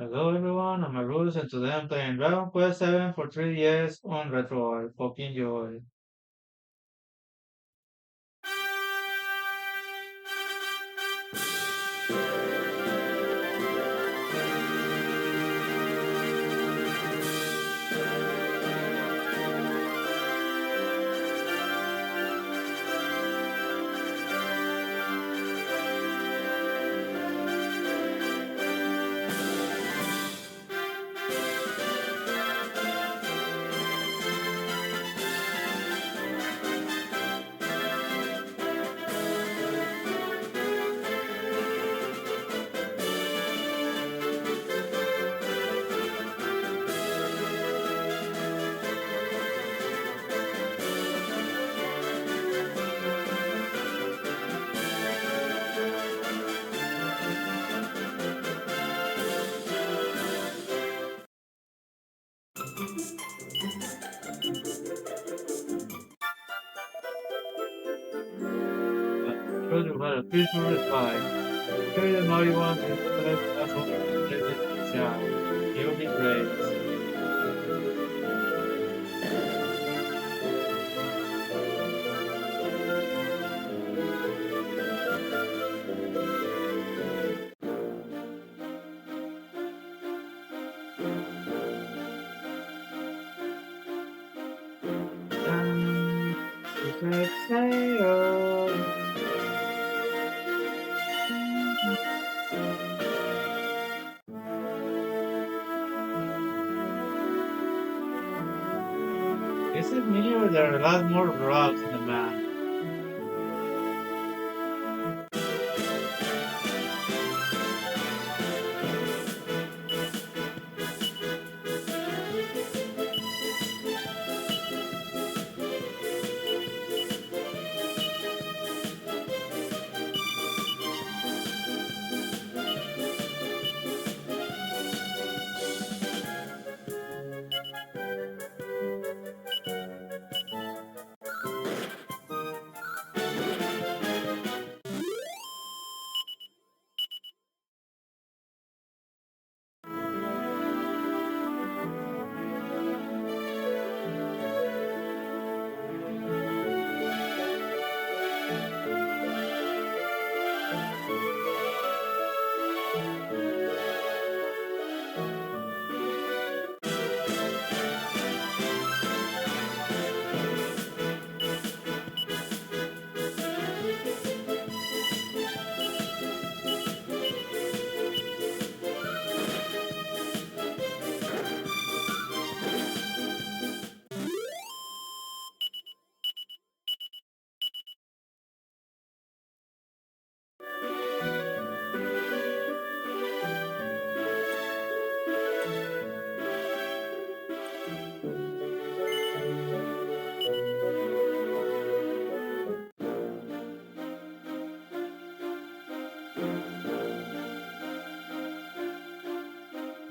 Hello everyone, I'm Aruz and today I'm playing Dragon Quest 7 for 3DS on RetroArch. Hope you enjoy. Shows you what a peaceful reply. Carry the naughty one to the first castle protected child. He'll be praised. Time to set sail. Is it me or there are a lot more rocks in the map?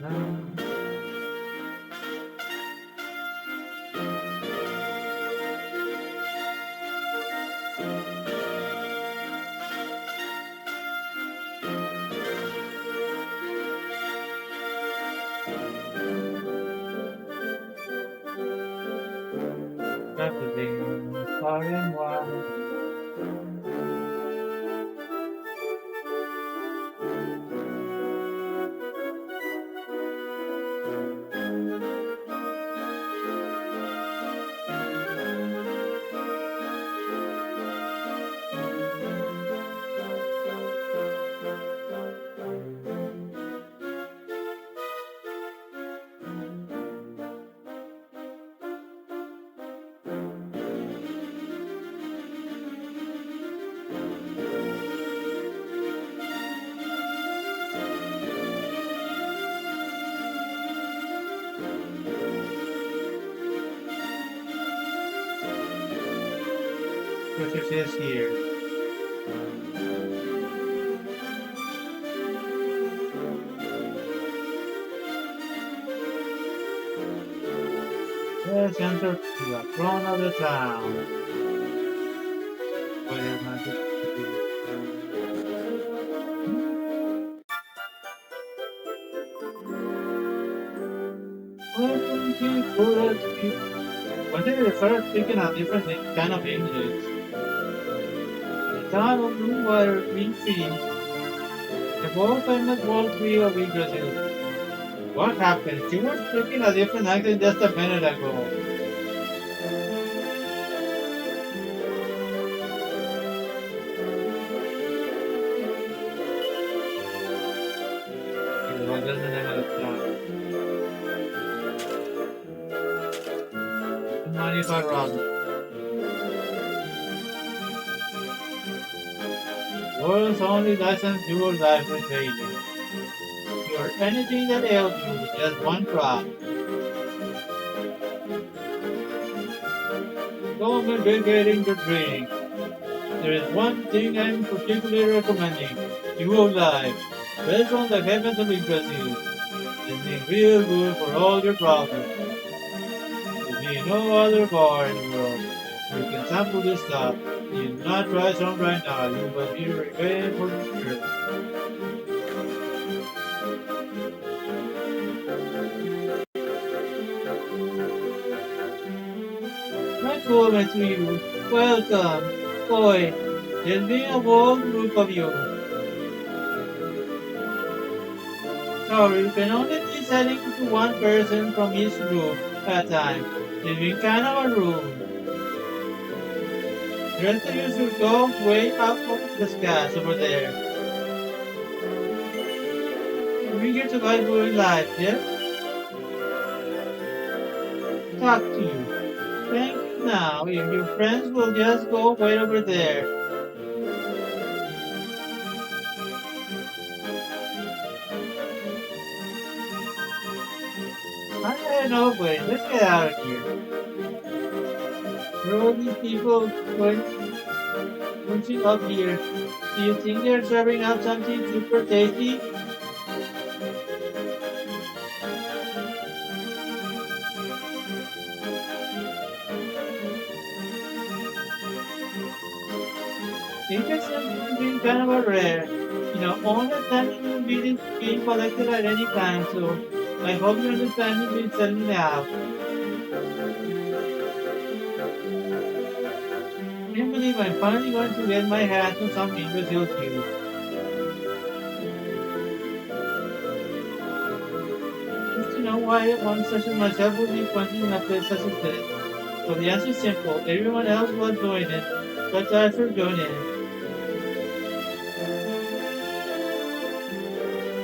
Now, traveling far and wide. What it says here. Let's enter to the front of the town. Where magic is. When they start speaking a different kind of English, the town of Blue Water Green Trees, the world famous World Tree of Brazil. What happened? She was speaking a different accent just a minute ago. What does the name of the town? Monica Robin. World's only licensed dual life retailer. You're anything that ails you with just one drop. Don't be regretting the drink. There is one thing I'm particularly recommending. Dual life. Based on the heavens of Brazil. It's been real good for all your problems. There'll be no other bar in the world where you can sample this stuff. You do not try some right now. You will be regretting for sure. Nice to meet you. Welcome. Boy, there's been a whole group of you. Sorry, you can only be selling to one person from each group at a time. There's been kind of a rule. The rest of you should go way up of the skies over there. We're here to buy going life, yes? Talk to you. Thank you now. If your friends will just go way over there. I had no way. Let's get out of here. There are all these people going punching up here. Do you think they're serving up something super tasty? Tickets have been kind of a rare. All the time you being collected at any time, so I hope you understand you've been selling out. I can't believe I'm finally going to get my hands on some Brazil too. Just to know why one such as myself would be punching in a place such as this. So the answer is simple. Everyone else was doing it, but I for doing it.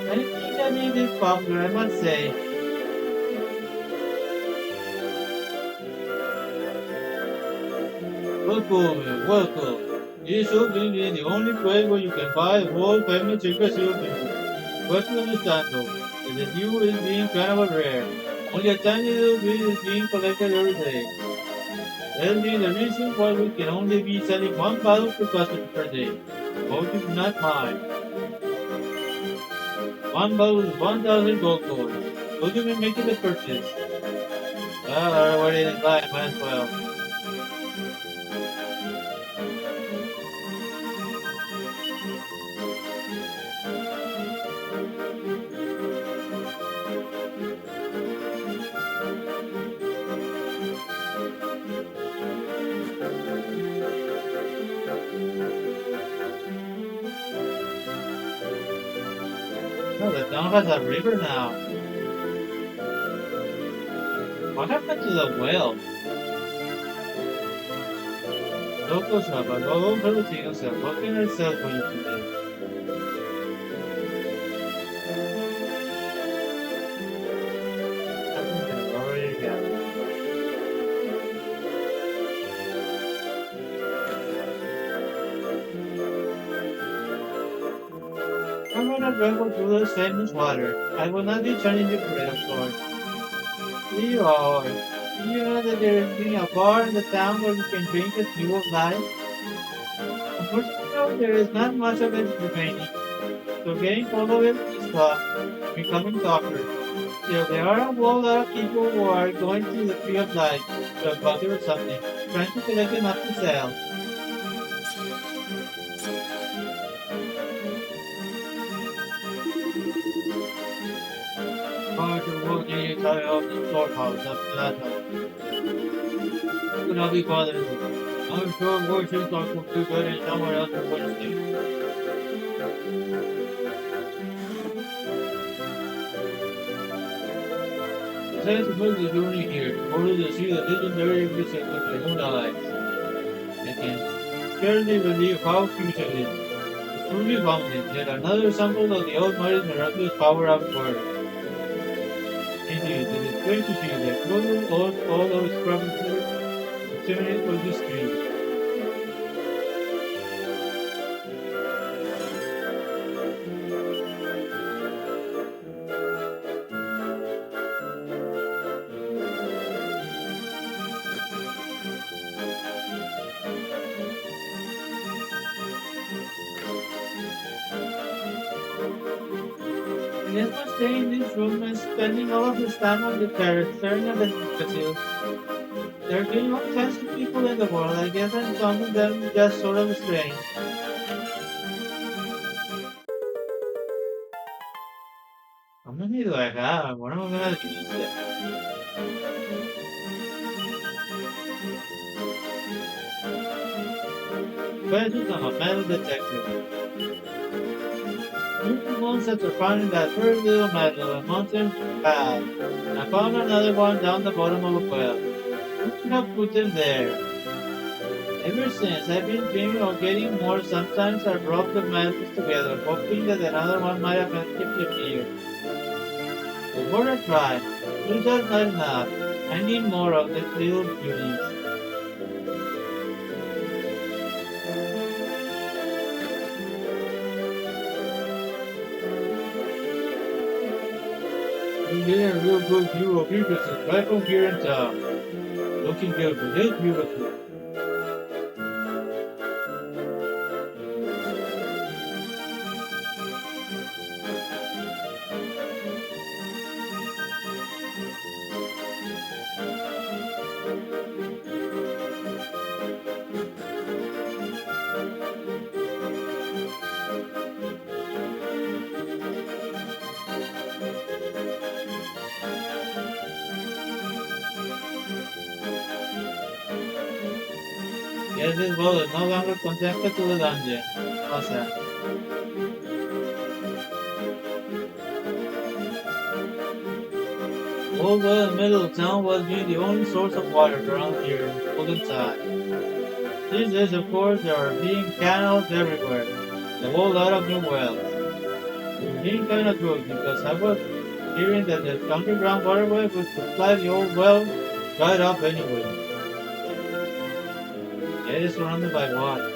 I think that made it popular, I must say. Welcome, welcome. This should be the only place where you can buy a whole family chicken soup. But you understand though, that the dew is being kind of rare. Only a tiny little bit is being collected every day. That'll be the reason why we can only be selling one bottle per customer per day. Hope you do not mind. One bottle is 1,000 gold coins. Will you be making the purchase? Well, I already in line, might as well. Oh, the town has a river now. What happened to the well? Local shop, I go over to yourself. What can I sell for you today? I think I already got it. I'm gonna drink of Buddha's famous water. I will not be turning you for it, of course. Leroy, do you know that there is being a bar in the town where you can drink a few of life? Unfortunately, no, there is not much of it remaining. So getting full of it is tough, becoming tougher. Still, there are a whole lot of people who are going to the Tree of Life, to a bucket or something, trying to collect enough to sell. Hard to work in your entire storehouse after that. could not be bothered with it. I'm sure fortunes are for too good and somewhere else for what to do. Besides the book is journey here, in order to see the legendary visit of the moon eyes. I can scarcely believe how huge it is. It's truly boundless, yet another sample of the Almighty's miraculous power outward. Indeed, it is great to see that global all of its provinces disseminate for this stream. Yes, was staying in this room and spending all of his time on the terrace, staring at the Yggdrasil. There are 21 kinds of people in the world, I guess, and some of them just sort of strange. I'm gonna need like, what am I gonna use it? Questions on a metal detector. Two ones that are found in that very little metal, a mountain path. I found another one down the bottom of a well. Who could have put them there? Ever since, I've been dreaming of getting more. Sometimes I rub the metals together, hoping that another one might have appear. But what I try, it's just not enough. I need more of the little beauties. You get a real good view of Pegasus right from here in town. Looking beautiful, just beautiful. Yes, this world is no longer connected to the dungeon. Awesome. Old well in the middle of town was being the only source of water around here in the olden time. These days, of course, there are being canals everywhere, and a whole lot of new wells. It's being kind of good because I was hearing that the underground waterway would supply the old well right up anyway. It is surrounded by water.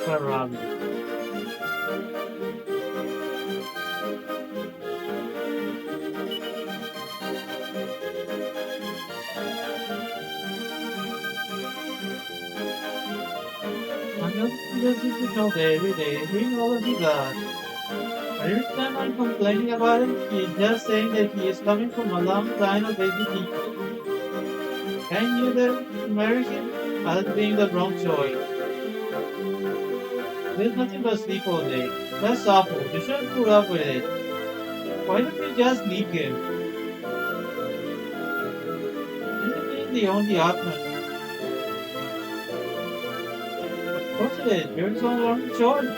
Around me. I'm not listening to every day, doing all of he does. Every time I'm complaining about him, he's just saying that he is coming from a long line of baby people. I knew that to marry him as being the wrong choice. There's nothing but sleep all day. That's awful. You shouldn't put up with it. Why don't you just leave him? Isn't it the only option? Of course it is. You're the only choice.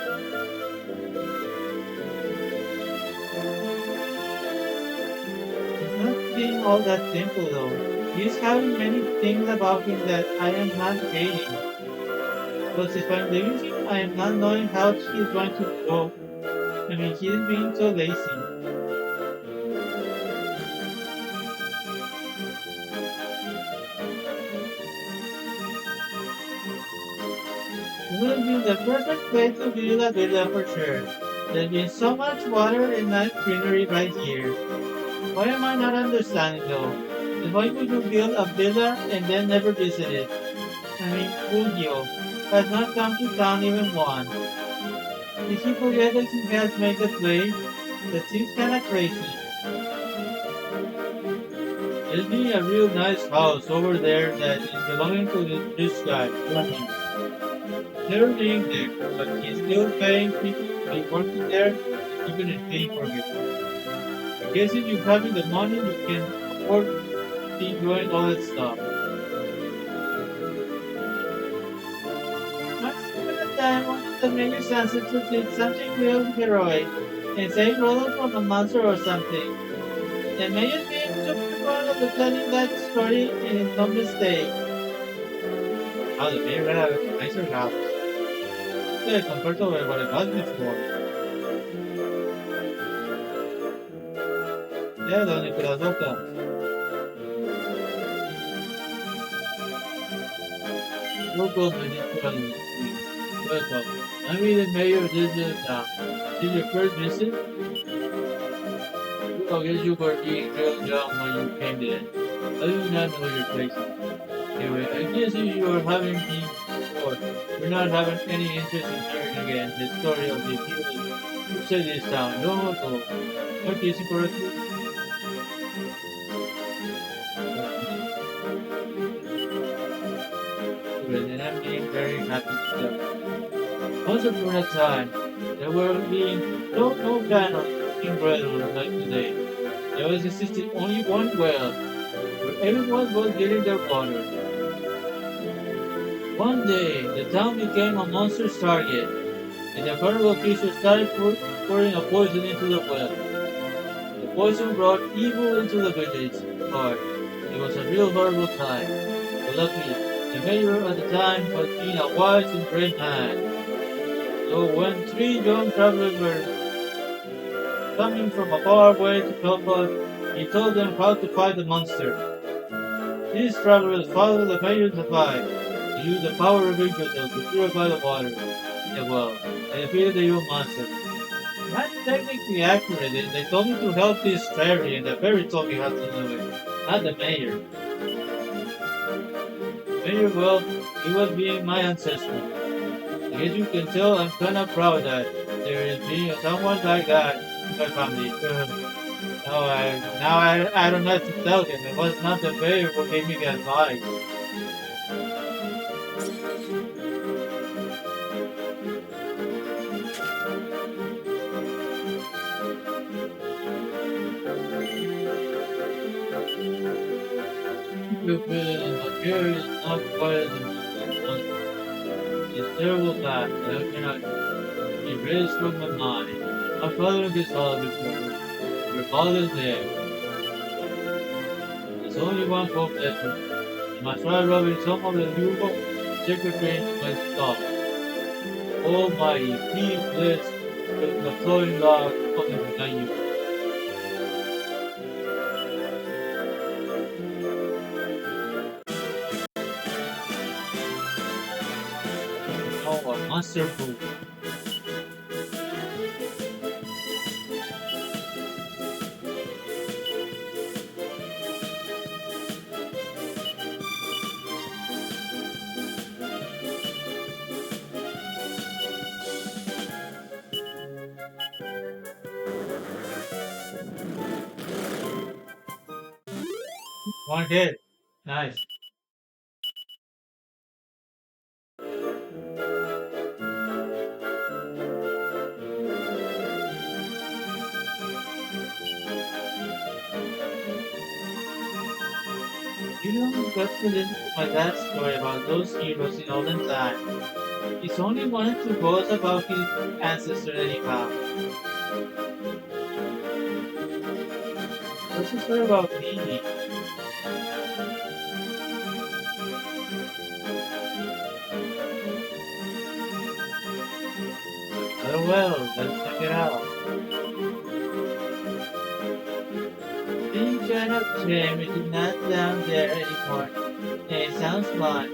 It's not being all that simple though. He's having many things about him that I am not hating. But if I'm leaving him, I am not knowing how he's going to go. I mean, he's being so lazy. It would be the perfect place to build a villa for sure. There's been so much water and nice greenery right here. Why am I not understanding though? And why would you build a villa and then never visit it? I mean, Julio has not come to town even once. Did he forget that he has made the place? That seems kinda crazy. There's been a real nice house over there that is belonging to this guy, Johnny. Never being there, but he's still paying people to be working there and even in paying for it. I guess if you having the money, you can afford to be enjoying all that stuff. Once upon a time, one of the mayor's ancestors did something real heroic and saved Rolo from a monster or something. The mayor's being super proud of telling that story and it's no mistake. How the mayor had a nicer house. Yeah, compared to what it was before. Yeah, donde Pirazota. Look up and it's welcome. I'm the mayor of this town. This is your first visit? I guess you were being drilled down when you came in. I do not know your place. Anyway, I guess if you are having me before, we're not having any interest in hearing again the story of the people who said this town. No, no. Am I guessing correctly? And I'm being very happy to tell. Once upon a time, there were being no kind of cooking bread like today. There was existed only one well, where everyone was getting their water. One day, the town became a monster's target, and the horrible creature started pouring a poison into the well. The poison brought evil into the village. But it was a real horrible time. But luckily, the mayor at the time was being a wise and brave man. So when three young travelers were coming from a far way to help us, he told them how to fight the monster. These travelers followed the mayor's advice to use the power of Yggdrasil to purify the water in the well and defeated the evil monster. That's technically accurate. They told me to help this fairy, and the fairy told me how to do it, not the mayor. Mayor, well, he was being my ancestor. I guess you can tell I'm kinda proud that there is being someone like that in my family. I don't have to tell him. It was not the mayor who gave me the advice. The mayor is not quite as important. It's terrible fact that I cannot erase from my mind. My father and his father before. Your father's dead. There's only one hope left for me. I must try rubbing some of the valuable sacred grain to my skull. Almighty, please bless the flowing log of the you. Oh, a monster food. One hit. Nice. You don't got to listen to my dad's story about those heroes in olden times. He's only wanted to boast about his ancestor anyhow. What's the story about me? Oh well, let's check it out. Being kind of shame it is not down there anymore. And it sounds fun.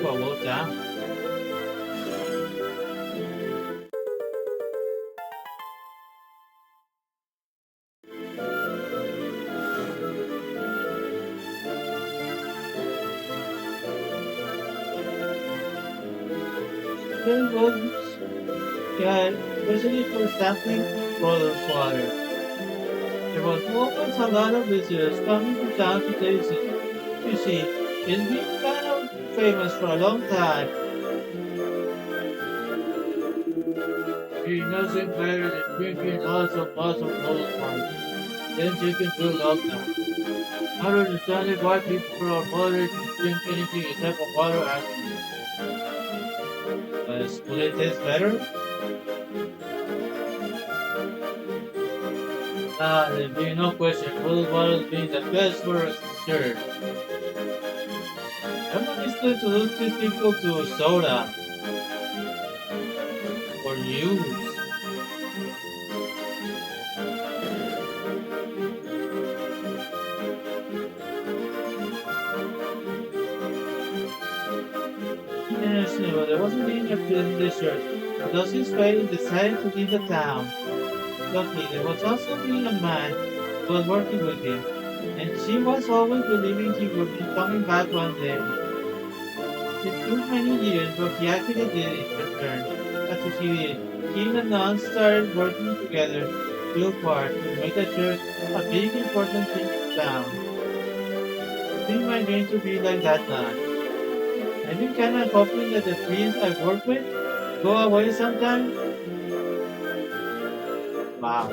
Well down. There was, yeah, especially for sampling products water. There was always a lot of visitors coming to town to taste it. You see, it's been kind of famous for a long time. There's nothing better than drinking lots of cold water. Then chicken through lockdown. I don't understand why people are bothered to drink anything except for water actually. Will it taste better? There's been no question. Cold water being the best for us, sure. I'm not used to lose these people to soda or use. Yes, no, there wasn't being a feeling dessert. Thus his fate decided to leave the town. Luckily, there was also being a man who was working with him, and she was always believing he would be coming back one day. It took many years, but he actually did in return. After he did, he and the nuns started working together real hard to make the church a big important thing in town. I think my dream to be like that nun. I've been kinda hoping that the priest I work with go away sometime. Wow.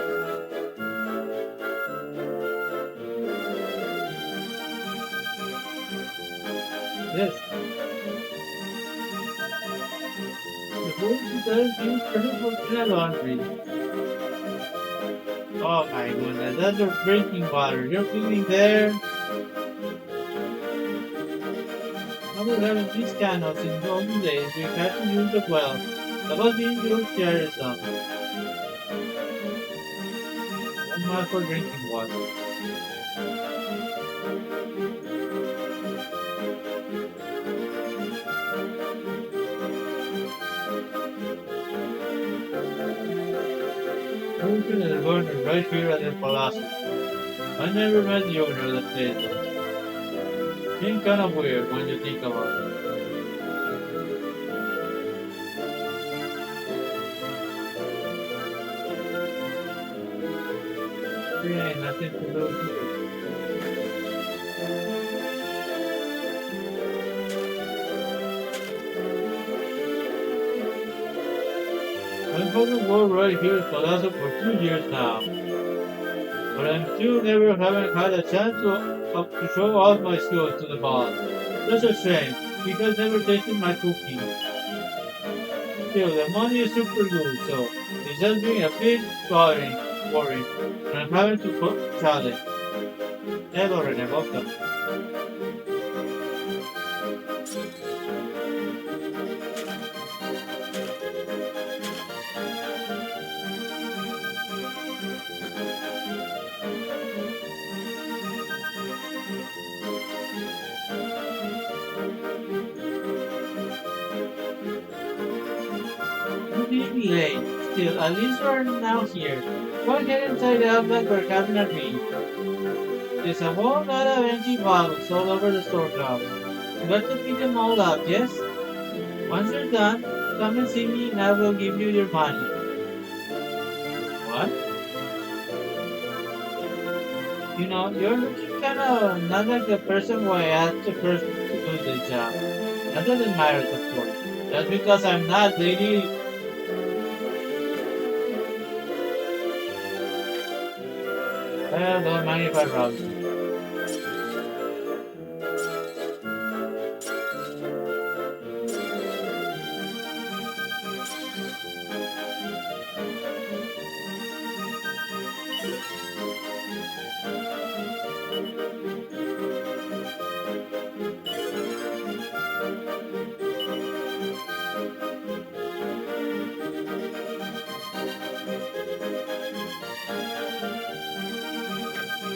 Yes, the whole does being perfect for clean laundry. Oh my goodness, that's your drinking water. You're feeling there. I was having these candles in the olden days. We had to use the well. That was being real tiresome. I'm not for drinking water. Open the burner right here at the Palace. I never met the owner of the place though. Being kind of weird when you think about it. There ain't nothing to do here. I've been work right here at Palazzo for 2 years now, but I'm still never haven't had a chance to show off my skills to the boss. That's a shame, because never tasted my cooking. Still, the money is super good, so it's just being a bit worrying, and I'm having to cook challenge. Hello, Rene, welcome. You're being late. Still, at least you're now here. Go ahead and tie the outlet we're having a drink. There's a whole lot of empty bottles all over the storehouse. You got to pick them all up, yes? Once you're done, come and see me and I will give you your money. What? You're looking kind of not like the person who I asked the first to do the job. That doesn't matter, of course. Just because I'm not, lady. Well, don't mind if I rob you.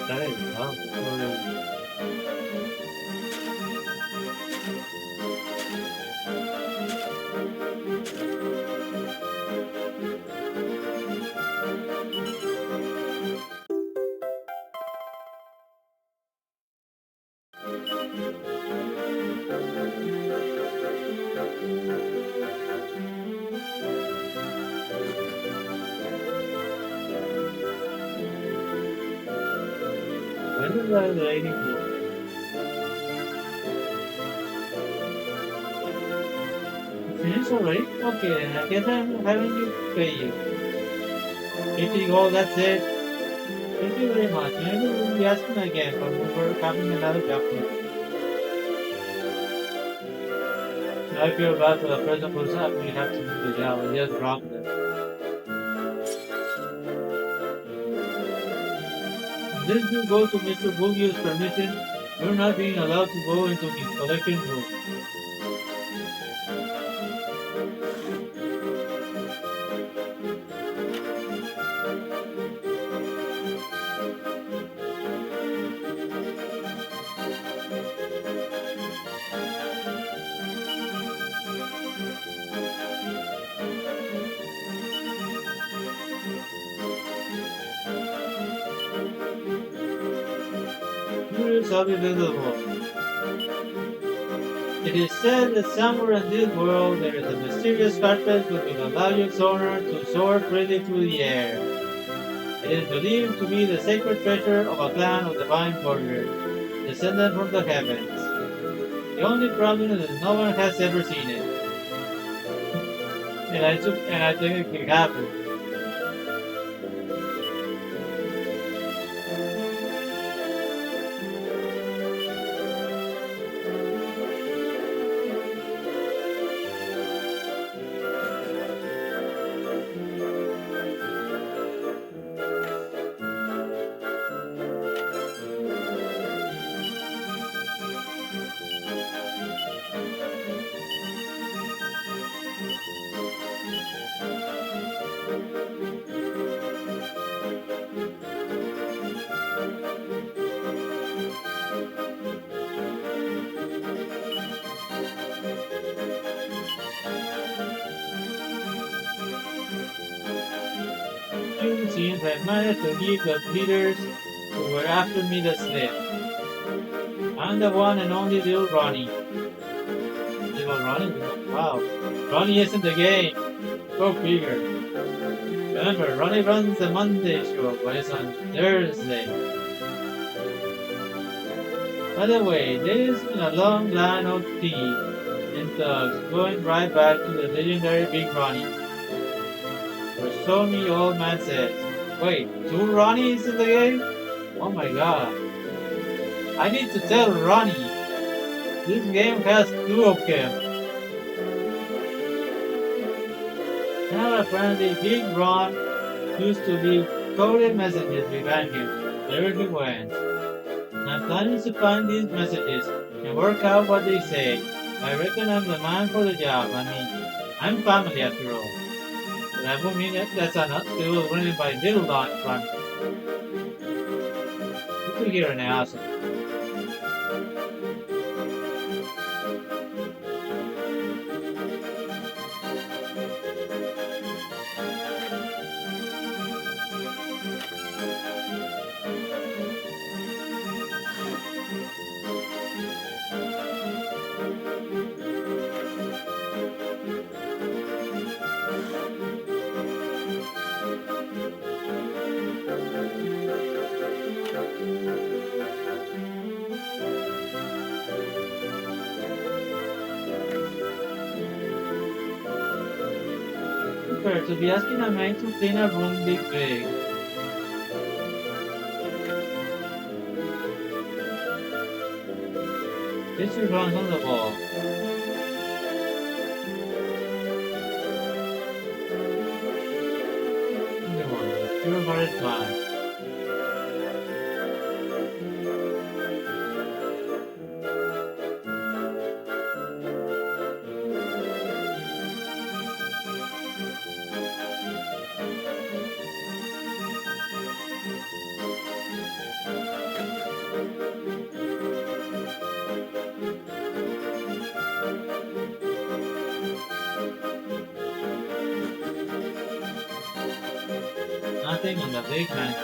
That is wrong. the lady boy. Finished already? Okay, then I guess I'm having to pay you. 50 gold, that's it. Thank you very much. Maybe we'll be asking again when we're having another job. I feel bad for the person who's having have to do the job. I just dropped them. Didn't you go to Mr. Boogie's permission? You're not being allowed to go into his collection room. You shall be visible. It is said that somewhere in this world there is a mysterious carpet which will allow its owner to soar freely through the air. It is believed to be the sacred treasure of a clan of divine warriors, descended from the heavens. The only problem is that no one has ever seen it. And I think it can happen. You seems I managed to give the leaders who were after me the slip. I'm the one and only little Ronnie. Little Ronnie? Wow. Ronnie isn't the game. Go figure. Remember, Ronnie runs the Monday show, but it's on Thursday. By the way, there is a long line of thieves and thugs going right back to the legendary Big Ronnie. Or so me old man says. Wait, two Ronnies in the game? Oh my god. I need to tell Ronnie. This game has two of them. Now apparently Big Ron used to leave coded messages behind him wherever he went. I'm planning to find these messages and work out what they say. I reckon I'm the man for the job. I mean, I'm family after all. But that would mean that's not still running by Little Don Run. You could hear an asshole. First, to be asking a man to clean a room this big. This should run on the wall. Come on, pure hearted man. Nothing on the big man.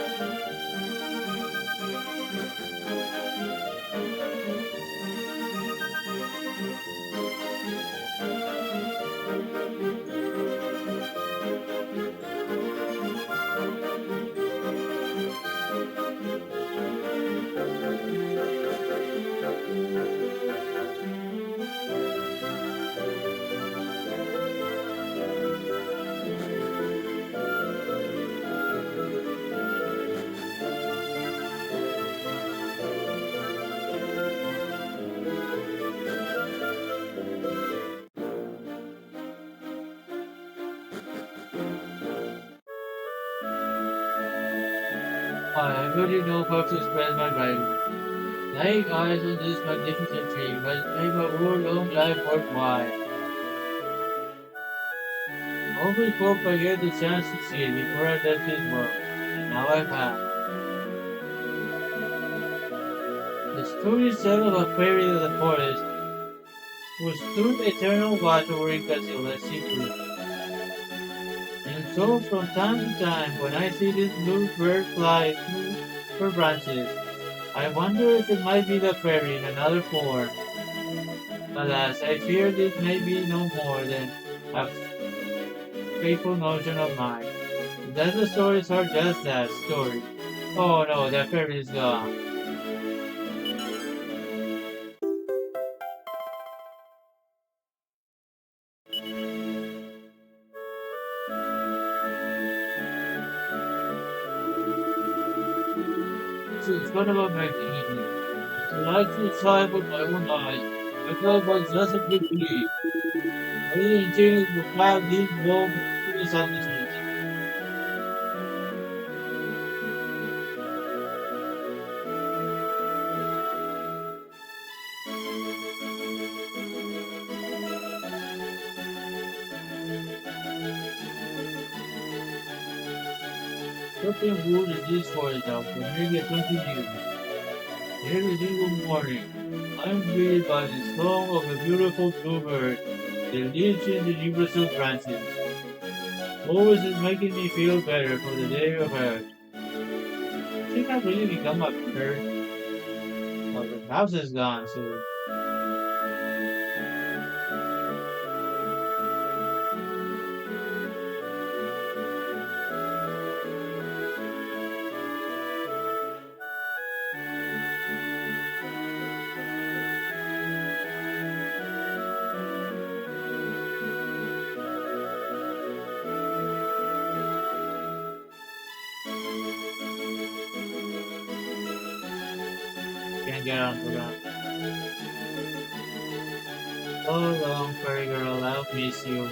I really know how to express my gratitude. Laying eyes on this magnificent tree has made my whole long life worthwhile. I always hope I get the chance to see it before I left this world, and now I have. The story is tell of a fairy of the forest who stood eternal watch over it until the sea grew. And so from time to time, when I see this blue bird fly through her branches, I wonder if it might be the fairy in another form. Alas, I fear this may be no more than a faithful notion of mine. That the stories are just that, stories. Oh no, the fairy is gone. It's one of my evening. Until I actually saw it with my own eyes, I thought it was just a big belief. Only until the cloud did blow mysterious underneath. Chopping wood in this forest now for nearly 20 years. Every single morning, I am greeted by the song of a beautiful bluebird that lives in the universal branches. Always is making me feel better for the day ahead. I think I've really become a bird. Well, the mouse is gone, so can't get on the ground. So long, fairy girl, I'll miss you.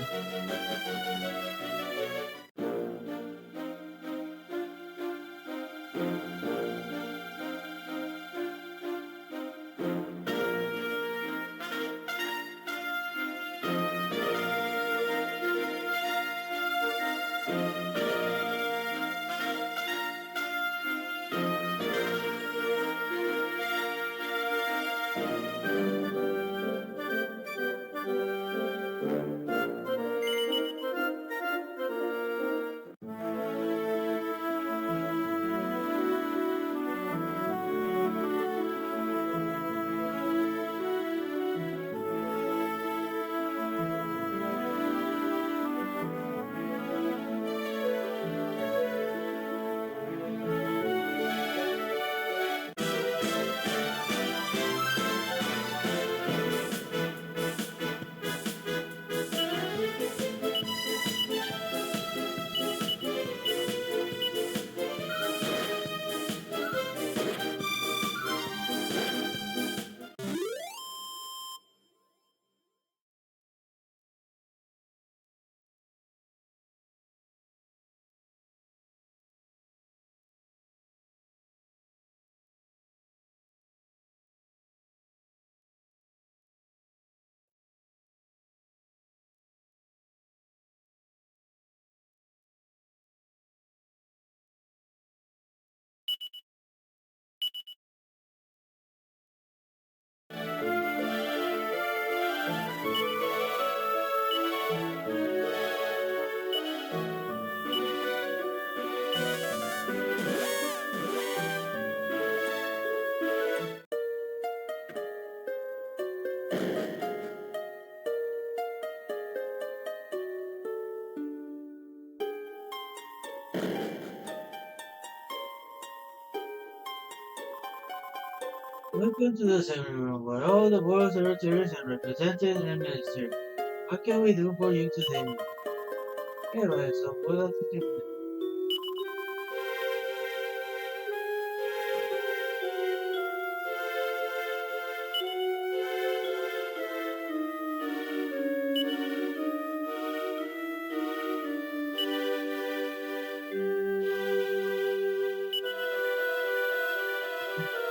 Welcome to the seminar room where all the world's orators are represented and administered. What can we do for you today? Anyway, so what else did you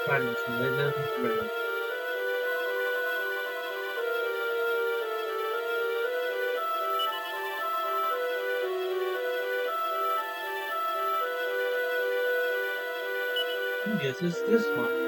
Carlos, Legends of Rhythm. I guess it's this one.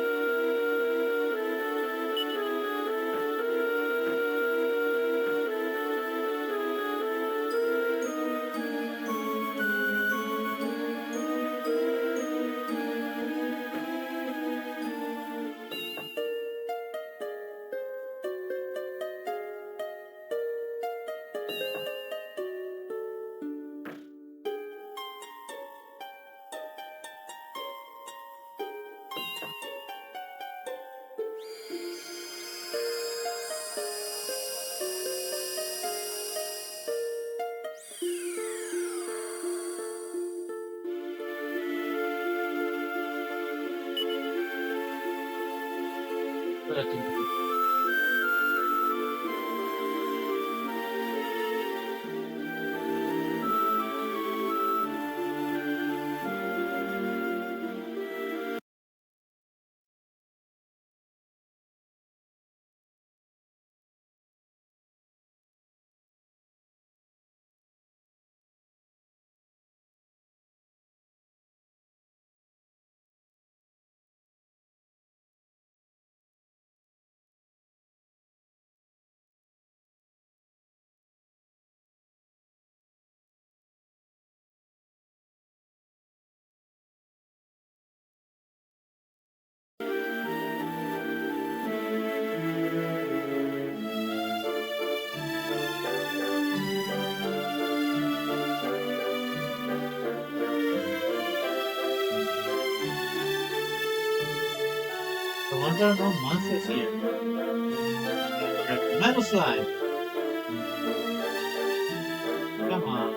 Relatively. The ones that are no monsters here. Right. Metal slime. Come on.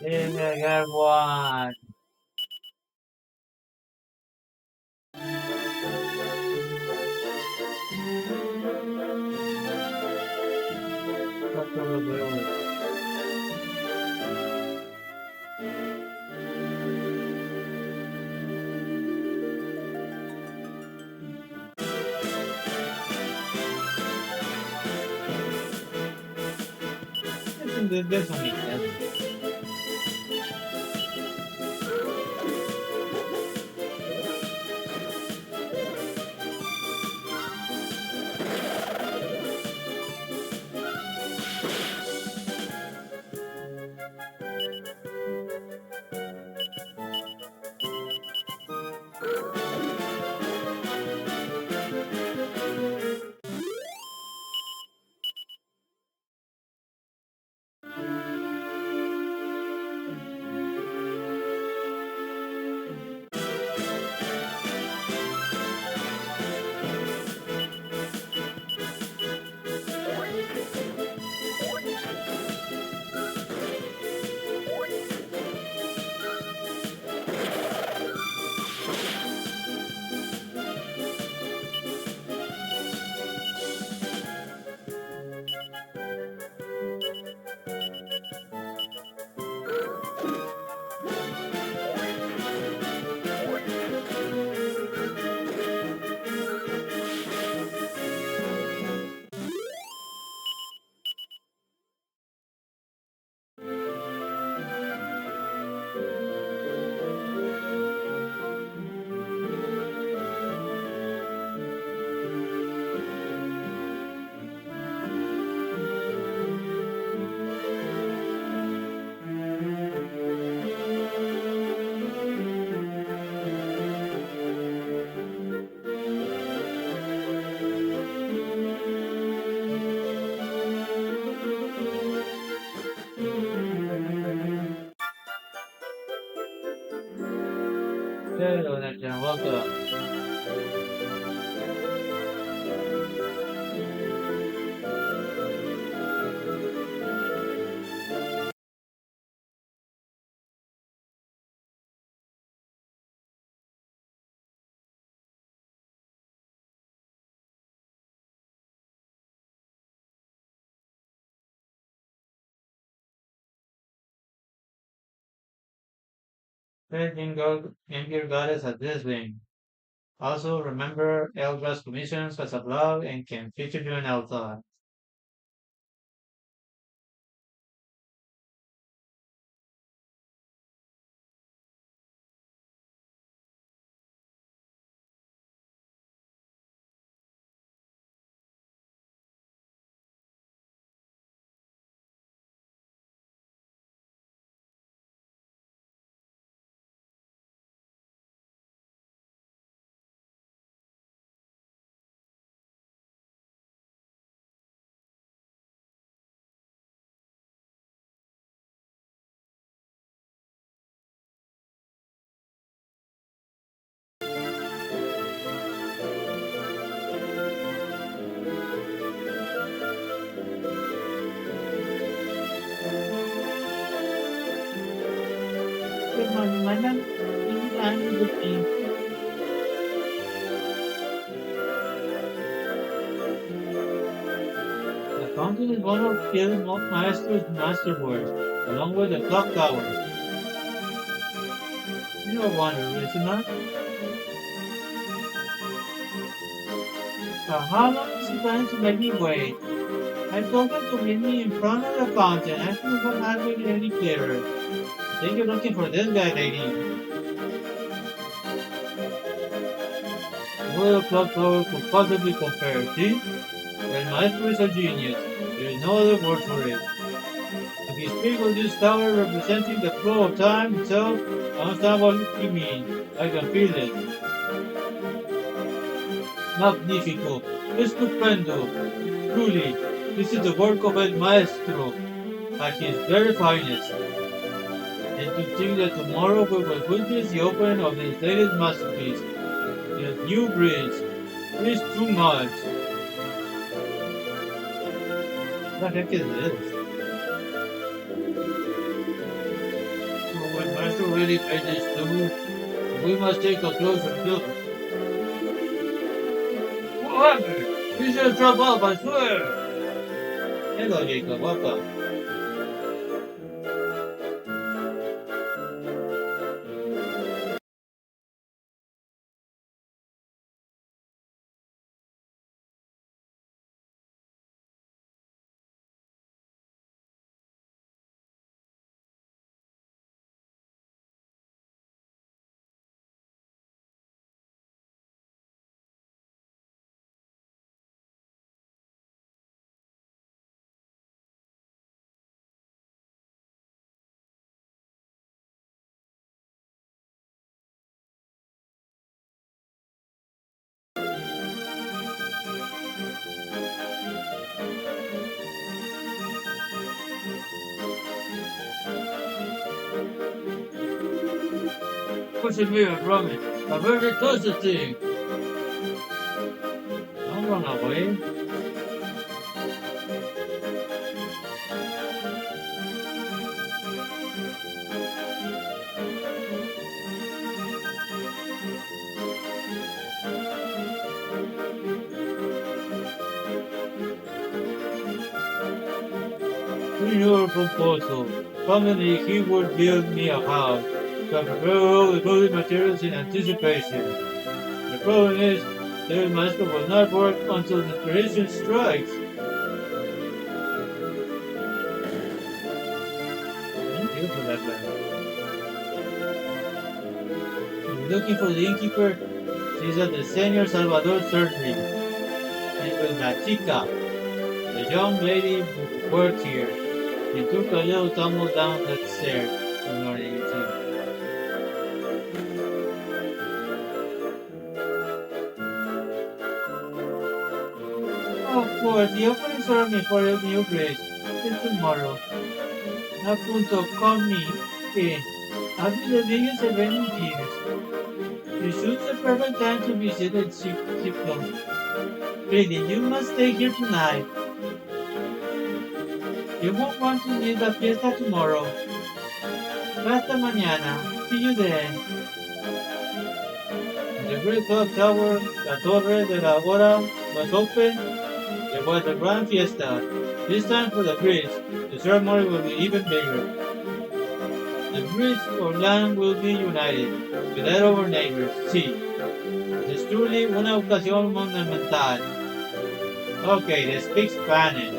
Yeah, I got one. That's probably all. I think there's only 7. Hello, Najan. Welcome. Thank your goddess at this wing. Also, remember Eldra's commissions as a blog and can feature you in Alpha. Good morning, madam. This is Andrew Booking. The fountain is one of Kill Master's masterworks, along with the clock tower. You are wonder, is it not? How long is he planning to make me wait? I told him to meet me in front of the fountain. I couldn't have had it any clearer. I think you're looking for this guy, lady. What a clock tower could possibly compare, see? Well, Maestro is a genius. There is no other word for it. If you speak of this tower representing the flow of time itself, I understand what you mean. I can feel it. Magnifico. Estupendo. Truly, this is the work of El Maestro at his very finest. And to think that tomorrow we will witness the opening of his latest masterpiece, the new bridge. It is too much. What the heck is this? So when Maestro really finishes too, we must take a closer look. What happened? You should drop off, I swear! Hello, Jacob. Welcome. Pushing me from it. I've already touched the thing. Don't run away. In your proposal, finally he would build me a house. So I prepare all the building materials in anticipation. The problem is, the master will not work until the inspiration strikes. Thank you for that plan. If you're looking for the innkeeper, she's at the Senor Salvador surgery. And with La Chica, the young lady who worked here. He took a little tumble down that stairs in order to see. Of course, the opening ceremony for the new place is tomorrow. A punto con me, que ha sido the biggest event in years. You choose the perfect time to visit the Chipko. Really, you must stay here tonight. You won't want to miss the fiesta tomorrow. Hasta mañana. See you then. The great clock tower, La Torre de la Hora, was open. It was a grand fiesta. This time for the bridge. The ceremony will be even bigger. The bridge or land will be united. With that our neighbors. Sí. Es truly una ocasión monumental. Okay, they speak Spanish.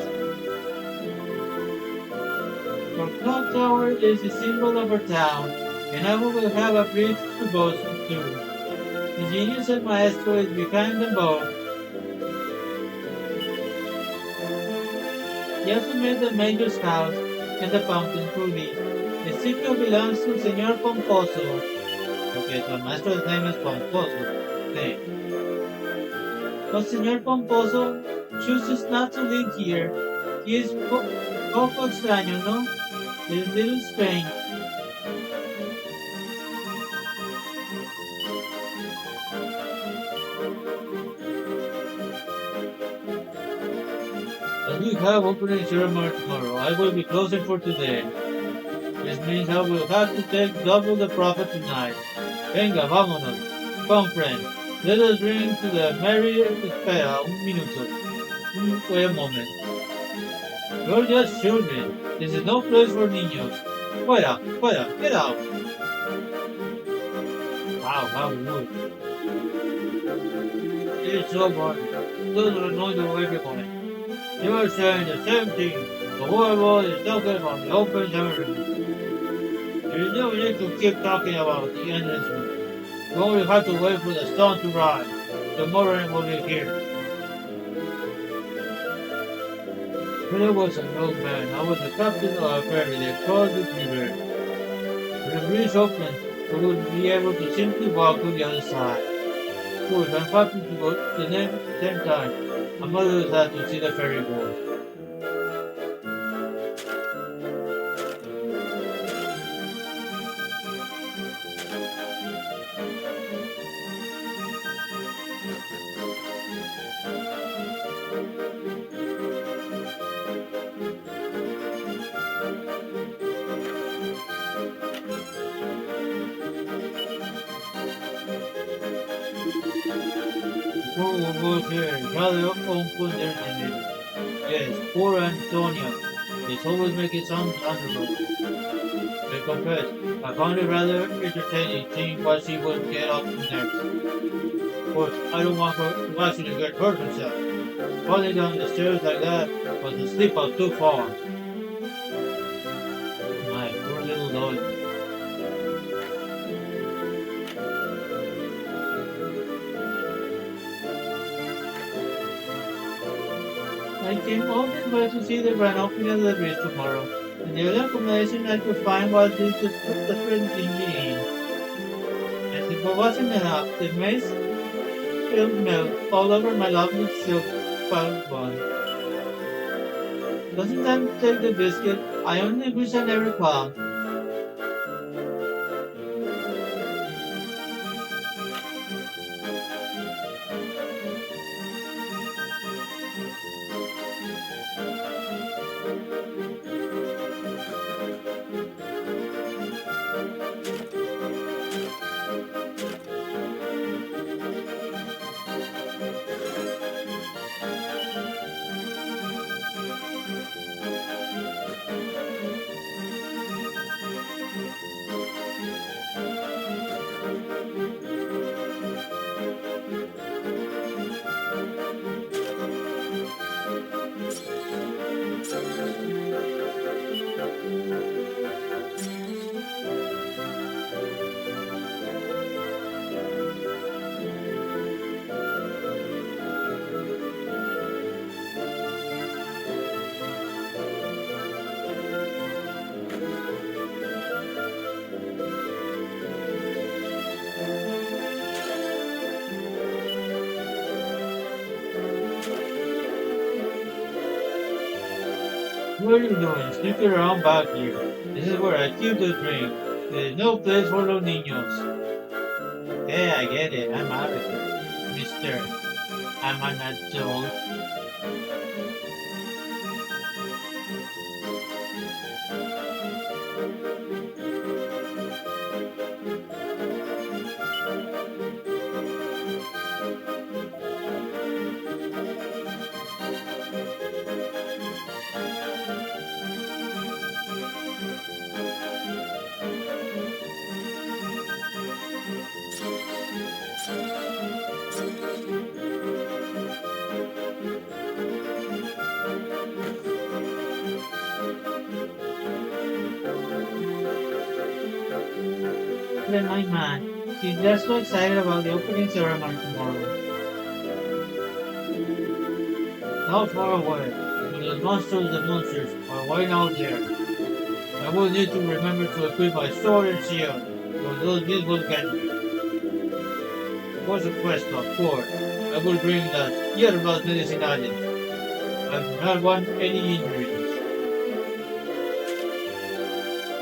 Our clock tower is the symbol of our town, and I will have a bridge to boast to. The genius and maestro is behind them both. He also made the mayor's house and the fountain truly. The sitio belongs to Señor Pomposo. Okay, so maestro's name is Pomposo. Okay. But Señor Pomposo chooses not to live here. He is poco extraño, no? It is a little strange. As we have opening ceremony tomorrow, I will be closing for today. This means I will have to take double the profit tonight. Venga, vámonos. Come, friends. Let us ring to the merry espera. Un minuto. Wait a moment. You're just children. This is no place for niños. Fuera, fuera, get out. Wow, how rude. It's so boring. Those are annoying to everybody. You are saying the same thing. The whole world is talking about the open ceremony. There is no need to keep talking about the endless room. You only have to wait for the sun to rise. Tomorrow will be here. When I was a young man, I was the captain of a ferry that crossed the river. When the bridge opened, we would be able to simply walk to the other side. Of course, I'm happy to go at the same time. My mother had to see the ferry boat. Poor was here, rather uncontented. Yes, poor Antonia. It's always make it sound underground. I confess, I found it rather entertaining seeing what she would get up to next. Of course, I don't want her to actually get hurt herself. Falling down the stairs like that was a slip out too far. My poor little Dolly. I came all this way to see the grand opening of the bridge tomorrow, and the only accommodation I could find was this different in the inn. As if it wasn't enough, the mace spilled milk all over my lovely silk bun. Doesn't time to take the biscuit? I only wish I never come. What are you doing? Sneaking around back here. This is where I keep the drink. There is no place for los niños. Okay, I get it. I'm out of here. Mister, I'm an adult. Then my man, she's just so excited about the opening ceremony tomorrow. How far away? When the monsters are waiting out there. I will need to remember to equip my sword and shield, so those these will get me. What's the quest, of course? I will bring that earbuds medicine added. I do not want any injuries.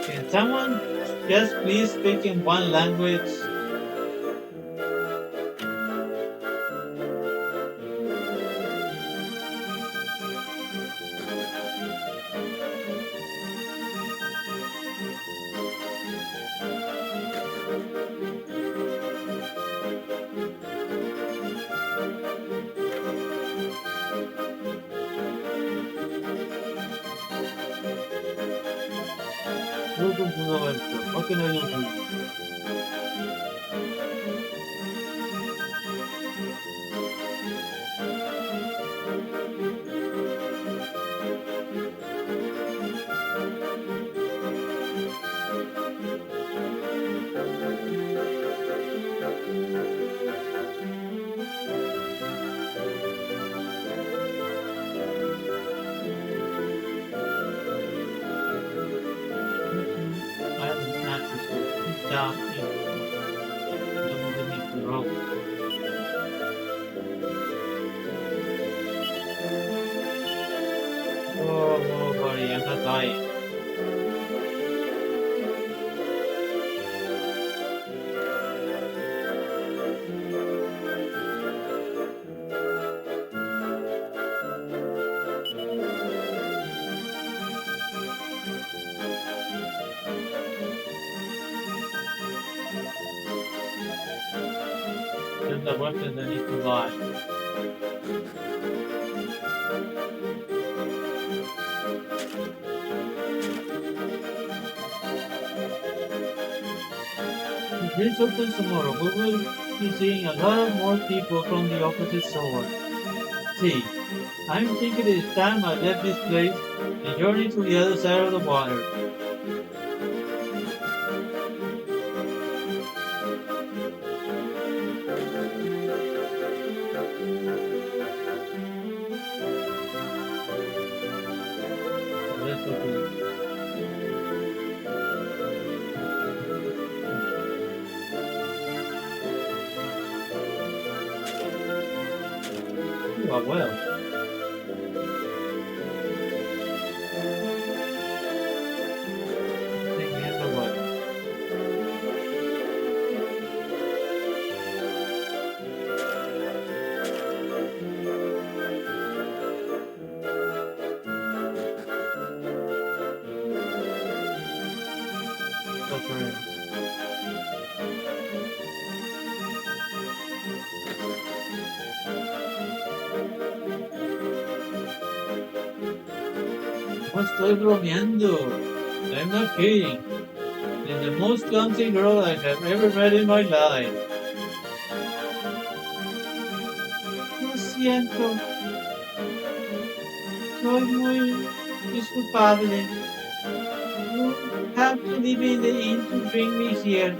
Can someone just please speak in one language? Welcome to the website. What can I do for you? I have an access to sit down in the rope. Oh, nobody, I'm not dying. There's a weapon that needs to buy. If this opens tomorrow, we will be seeing a lot more people from the opposite shore. See, I'm thinking it's time I left this place and journey to the other side of the water. Let's go to oh, well. Take me in the water. Go for it. No estoy bromeando. I'm not kidding. She's the most clumsy girl I have ever met in my life. Lo siento, soy muy disculpable. You have to leave me in the inn to bring me here.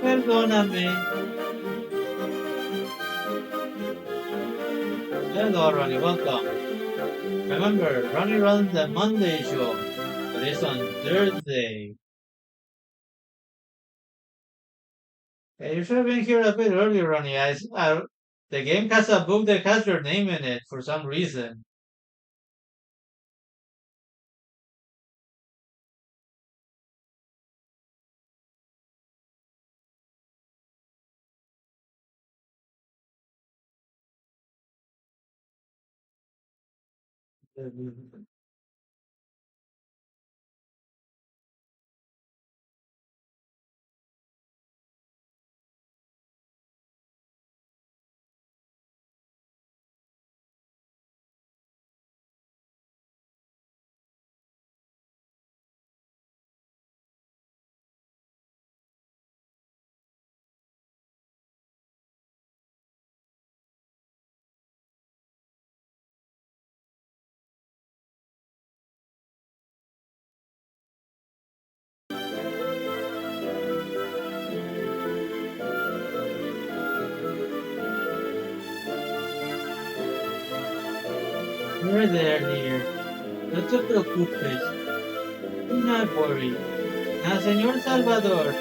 Perdóname. Hello, Ronnie. Welcome. Remember, Ronnie runs the Monday show, but it's on Thursday. Hey, you should have been here a bit earlier, Ronnie. The game has a book that has your name in it for some reason. You're there, dear. No te preocupes. Do not worry. Ah, señor Salvador,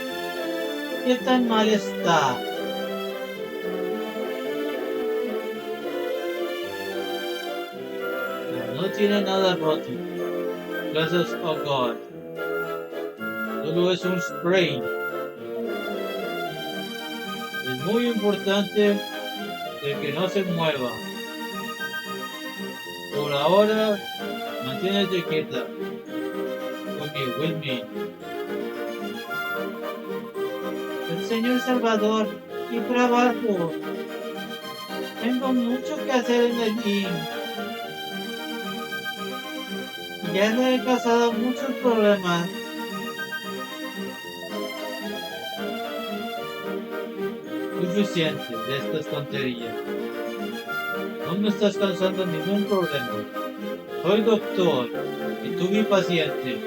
¿qué tan mal está? No tiene nada roto. Gracias, oh God. Solo es un sprain. Es muy importante de que no se mueva. Por ahora, manténete quieta. Okay, with me. El señor Salvador, mi trabajo. Tengo mucho que hacer en el gym. Ya le he causado muchos problemas. Suficiente de estas tonterías. No me estás causando ningún problema. Soy doctor y tú mi paciente.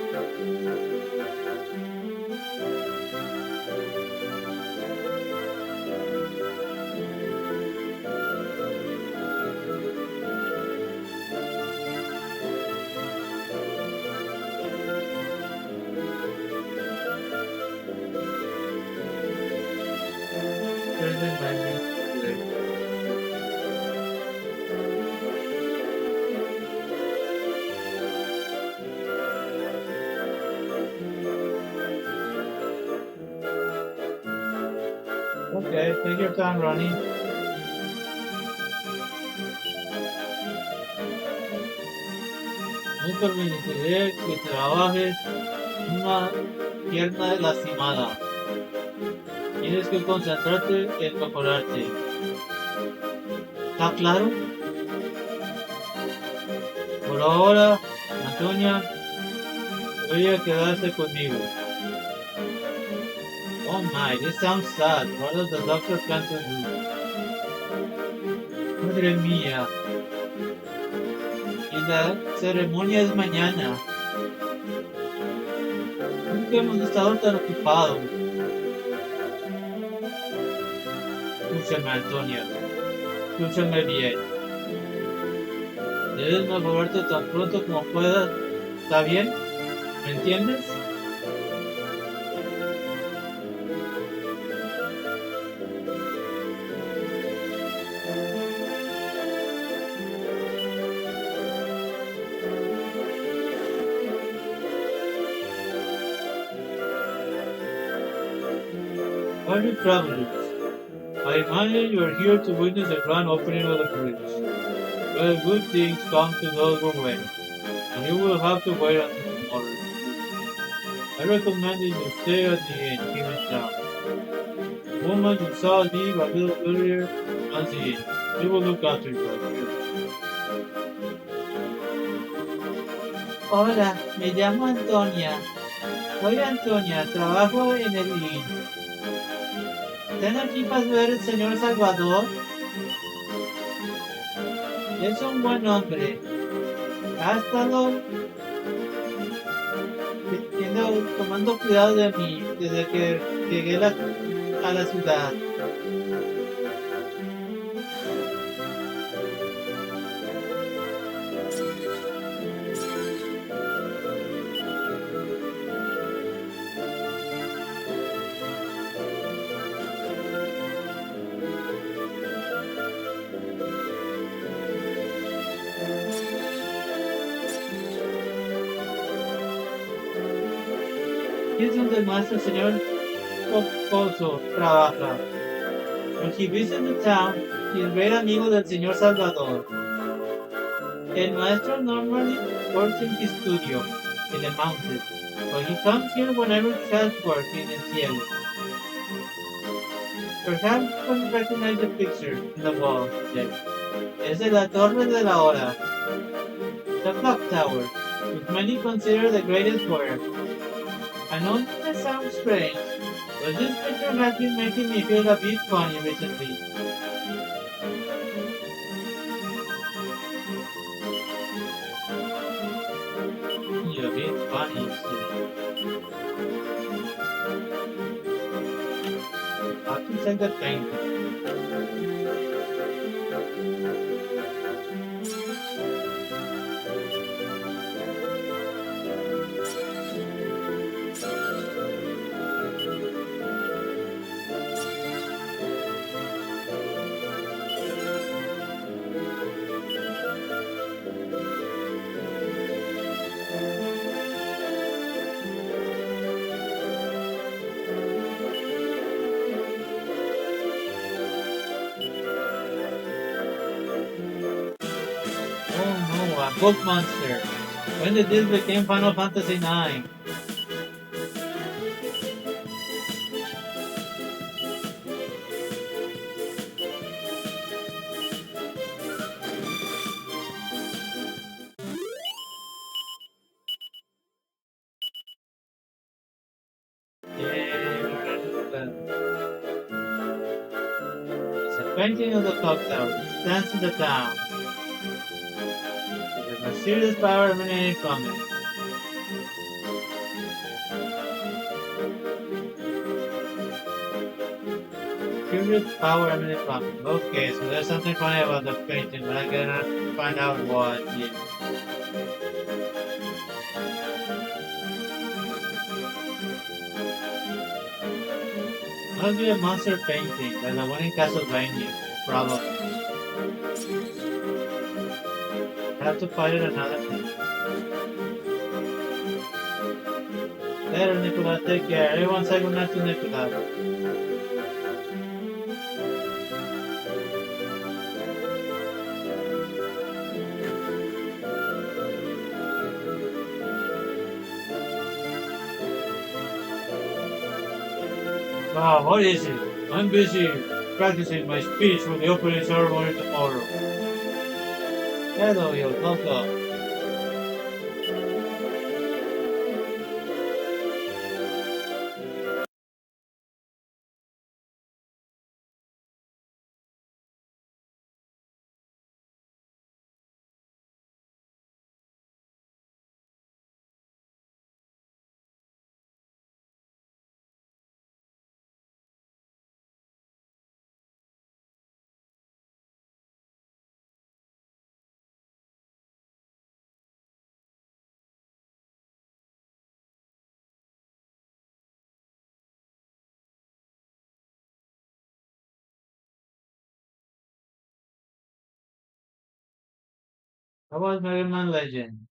Okay, take your time, Ronnie. No permitiré que trabajes una pierna lastimada. Tienes que concentrarte en mejorarte. ¿Está claro? Por ahora, Antonia, debería quedarse conmigo. Oh my, this sounds sad. What does the doctor plan to do? Madre mía. Y la ceremonia es mañana. Nunca hemos estado tan ocupados. Escúchame, Antonia. Escúchame bien. Debes mejorarte tan pronto como puedas. ¿Está bien? ¿Me entiendes? Why do travelers? I imagine you are here to witness the grand opening of the bridge. Well, good things come to those who wait, and you will have to wait until tomorrow. I recommend that you stay at the inn here in town. The woman you saw leave a little earlier runs the inn. She will look after you, I'm sure. Hola, me llamo Antonia. Soy Antonia, trabajo en el inn. ¿Están aquí para ver al señor Salvador? Es un buen hombre. Ha estado tomando cuidado de mí desde que llegué a la ciudad. Aquí es donde más el señor Pozo trabaja. When he visits the town, he es great amigo del señor Salvador. El maestro normally works in his studio in the mountains, but he comes here whenever he has work in el cielo. Perhaps you can recognize the picture in the wall there. Es de la Torre de la Hora, the clock tower, which many consider the greatest work. I know this sounds strange, but this picture has been making me feel a bit funny recently. A bit funny, so I have to check the painting. Oh no, a book monster. When did this become Final Fantasy IX? Yeah, it's a painting of the clock tower. It stands in the town. With a mysterious power emanating from it. Curious power emanating from it. Okay, so there's something funny about the painting, but I'm gonna find out what it is. Must be a monster painting, like the one in Castlevania. Probably. I have to find it another time. Later, Nicolas, take care. Everyone say good night to Nicolas. Wow, what is it? I'm busy practicing my speech for the opening ceremony tomorrow. Hello, you welcome. How was Mega Man Legend?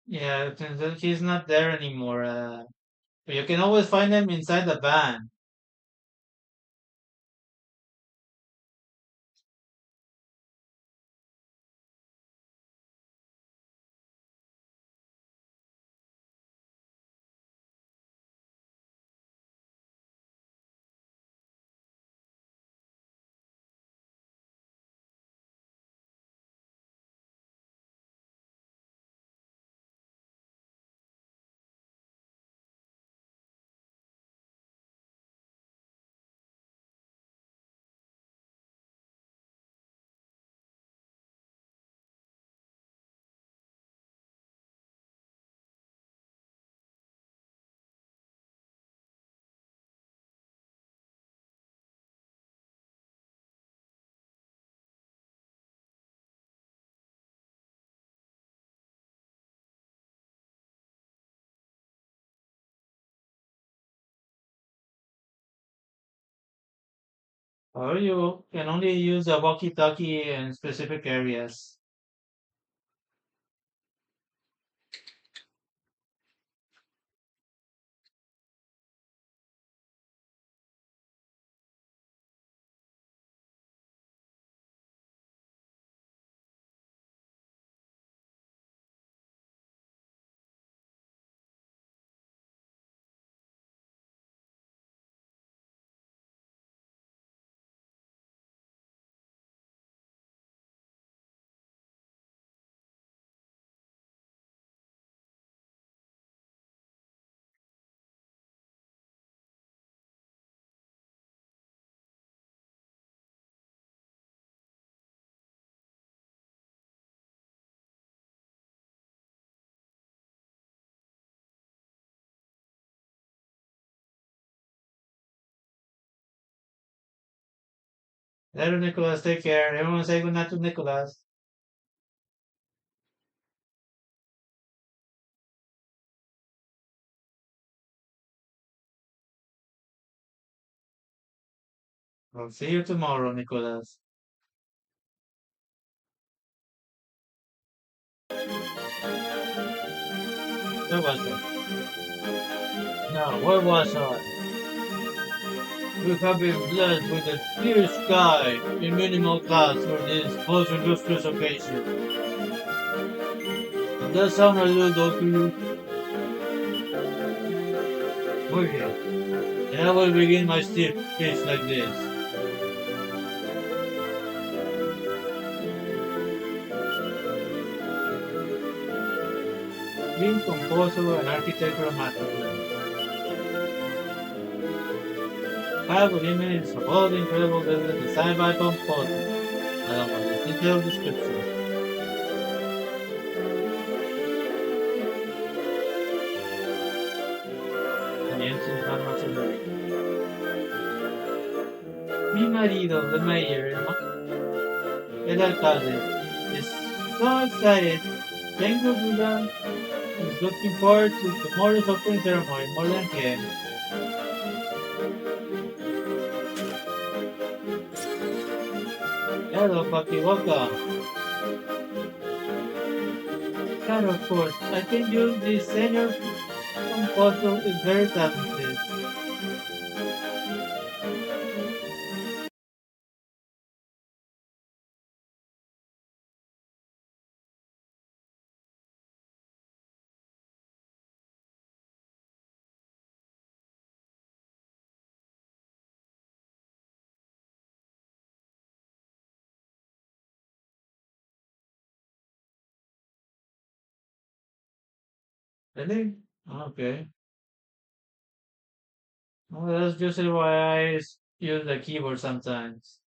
Yeah, since he's not there anymore. But you can always find him inside the van. Or you can only use a walkie-talkie in specific areas. Later, Nicholas. Take care. Everyone say goodnight to Nicholas. I'll see you tomorrow, Nicholas. Where was I? No, where was I? We have been blessed with a clear sky in minimal clouds for this most illustrious occasion. Does that sound a little dull to you? Okay, and I will begin my speech like this. Being composer and architectural masterclass. Have an image of all the incredible buildings designed by composer, along with a detailed description. And the ancient not much in the ring. Mi marido, the mayor, el alcalde, is so excited. Tengo duda is looking forward to tomorrow's opening ceremony more than him. Hello, Papi, welcome. And of course, I think you, the senior composer, is very talented. Really? Okay. Well, that's usually why use the keyboard sometimes.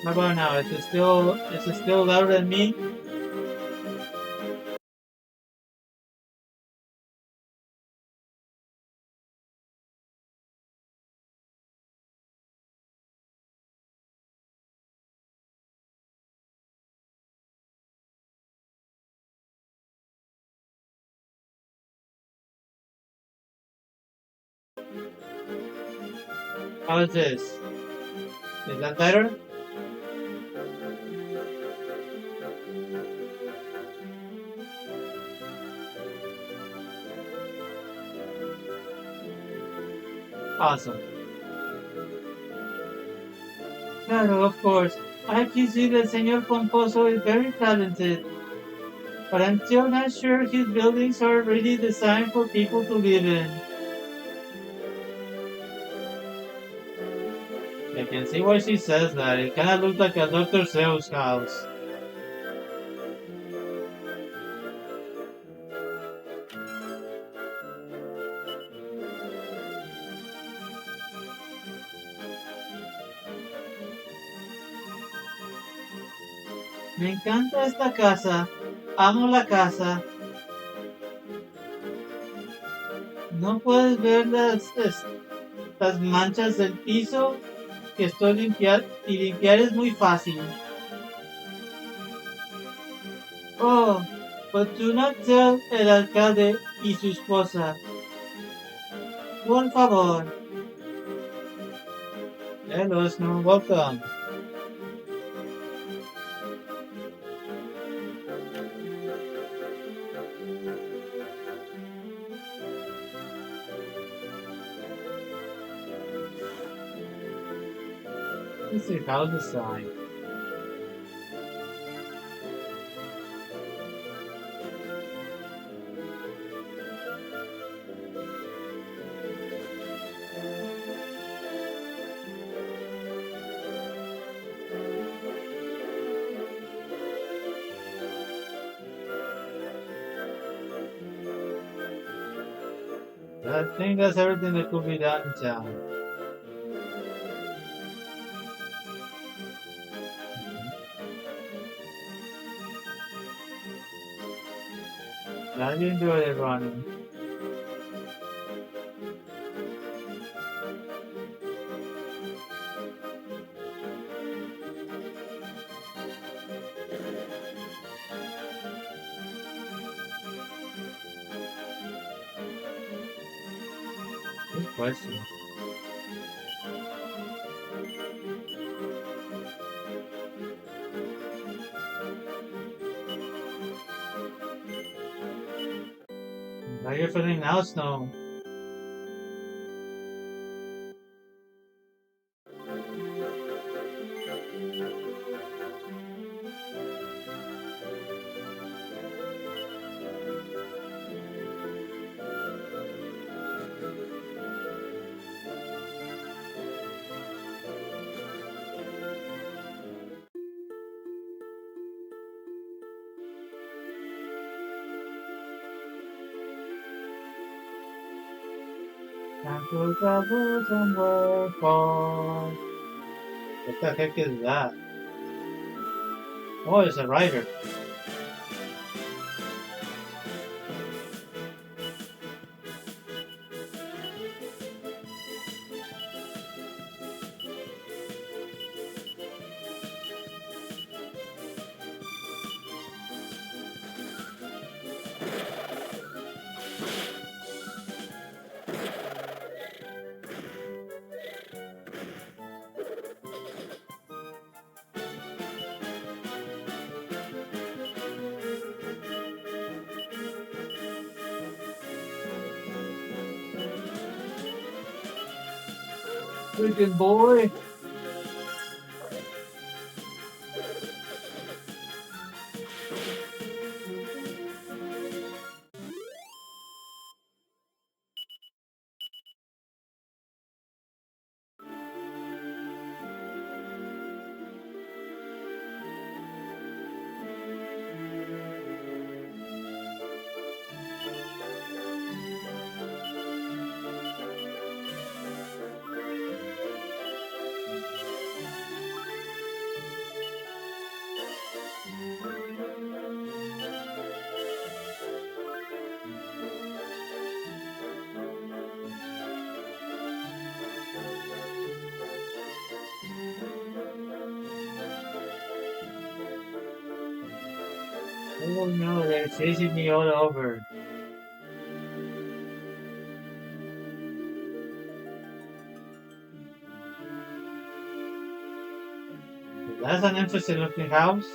How about now? Is it still louder than me? How is this? Is that better? Awesome. Claro, of course. I can see that Senor Pomposo is very talented, but I'm still not sure his buildings are really designed for people to live in. I can see why she says that. It kind of looks like a Dr. Seuss house. Me encanta esta casa. Amo la casa. ¿No puedes ver las manchas del piso que estoy limpiar y limpiar es muy fácil? Oh, but do not tell el alcalde y su esposa. Por favor. Hello, Snow. Welcome. Let's see, how's the sign? I think that's everything that could be done in town. Glad you enjoyed it, Ronnie. Good question. How you feeling now, Snow? Time to travel somewhere far. What the heck is that? Oh, it's a writer. Freaking boy. Oh no, they're chasing me all over. That's an interesting looking house.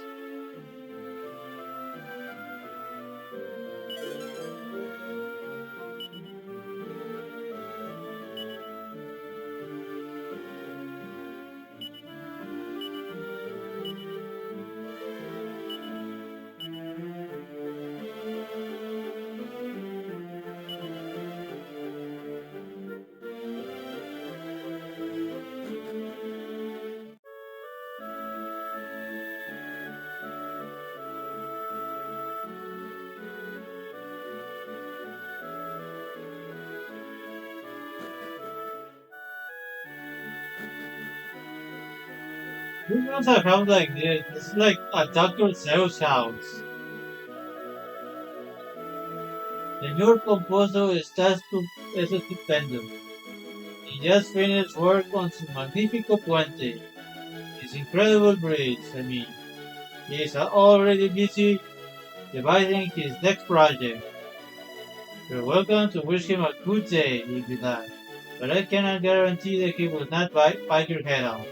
This was a house like this. It's like a Dr. Seuss house. Señor Composo es estupendo. He just finished work on su magnifico puente. His incredible bridge, I mean. He is already busy devising his next project. You're welcome to wish him a good day, if you like. But I cannot guarantee that he will not bite your head off.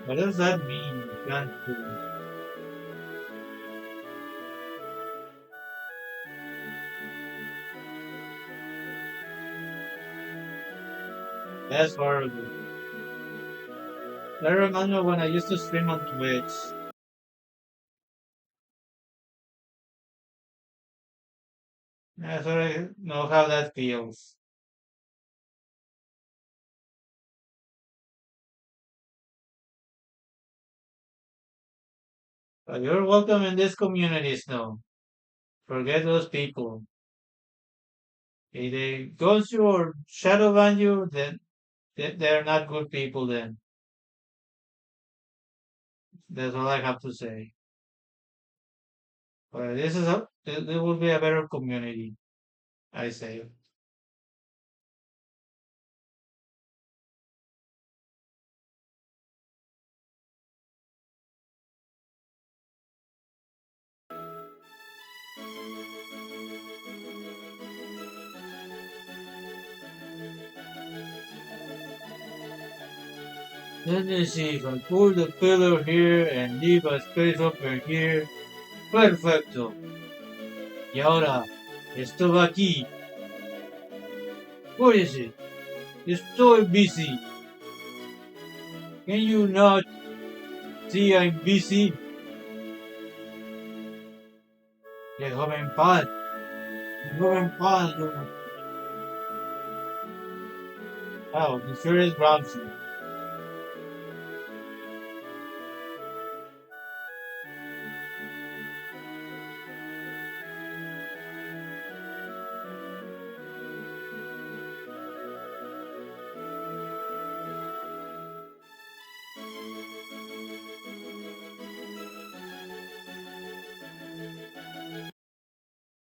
What does that mean? Can't do. That's horrible. That reminds me of when I used to stream on Twitch. I sort of know how that feels. But you're welcome in this community, Snow. Forget those people. If they ghost you or shadow ban you, then they're not good people then. That's all I have to say. But there will be a better community, I say. Let me see if I pull the pillar here and leave a space over here. Perfecto. Y ahora, esto va aquí. What is it? Estoy busy. Can you not see I'm busy? Déjame en paz. Déjame en paz. Oh, the furious Brownsy.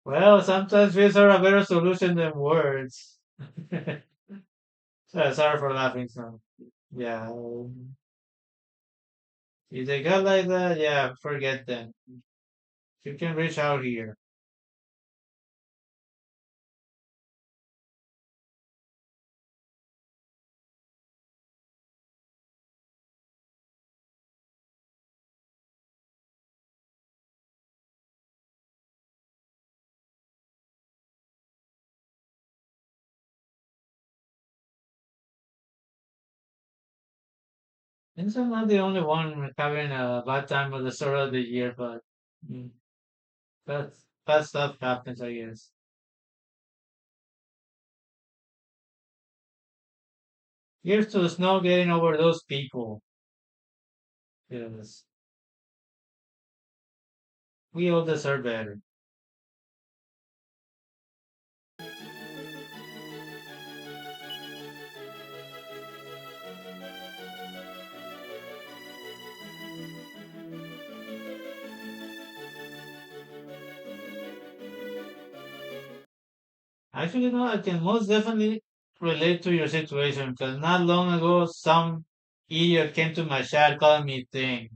Well, sometimes these are a better solution than words. Sorry for laughing, son. Yeah. If they got like that, yeah, forget them. You can reach out here. And I'm not the only one having a bad time with the start of the year, but mm, that stuff happens, I guess. Here's to the snow getting over those people. Yes, we all deserve better. Actually, no, I can most definitely relate to your situation because not long ago, some idiot came to my chat calling me things.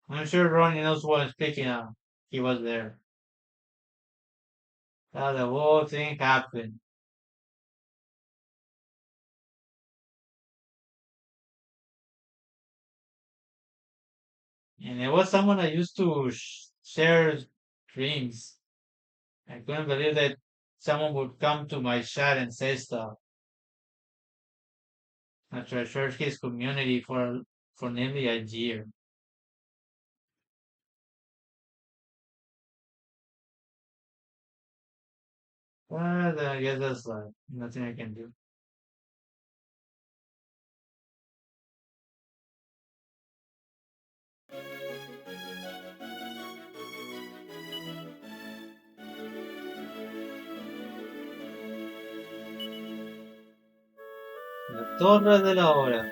I'm sure Ronnie knows what I'm speaking of. He was there. How the whole thing happened. And it was someone I used to share dreams. I couldn't believe that someone would come to my chat and say stuff after I shared his community for nearly a year. But I guess that's like nothing I can do. La Torre de la Hora.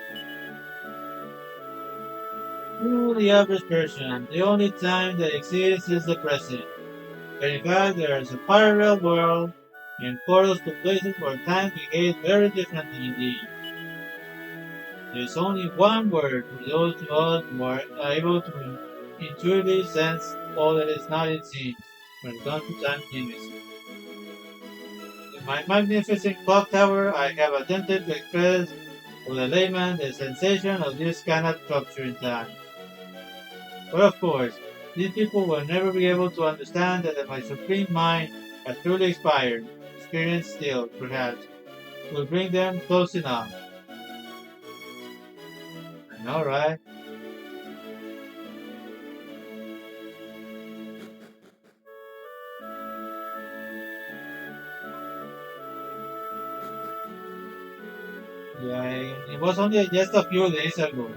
To the average person, the only time that exists is the present. But in fact, there is a parallel world and portals to places where time behaves very differently indeed. There is only one word for those of us who are able to intuitively sense all that is not it seems when it comes to time limits. In my magnificent clock tower, I have attempted to express for the layman the sensation of this kind of structure in time. But of course, these people will never be able to understand that my supreme mind has truly expired. Experience still, perhaps, will bring them close enough. I know, right? Yeah, it was only just a few days ago.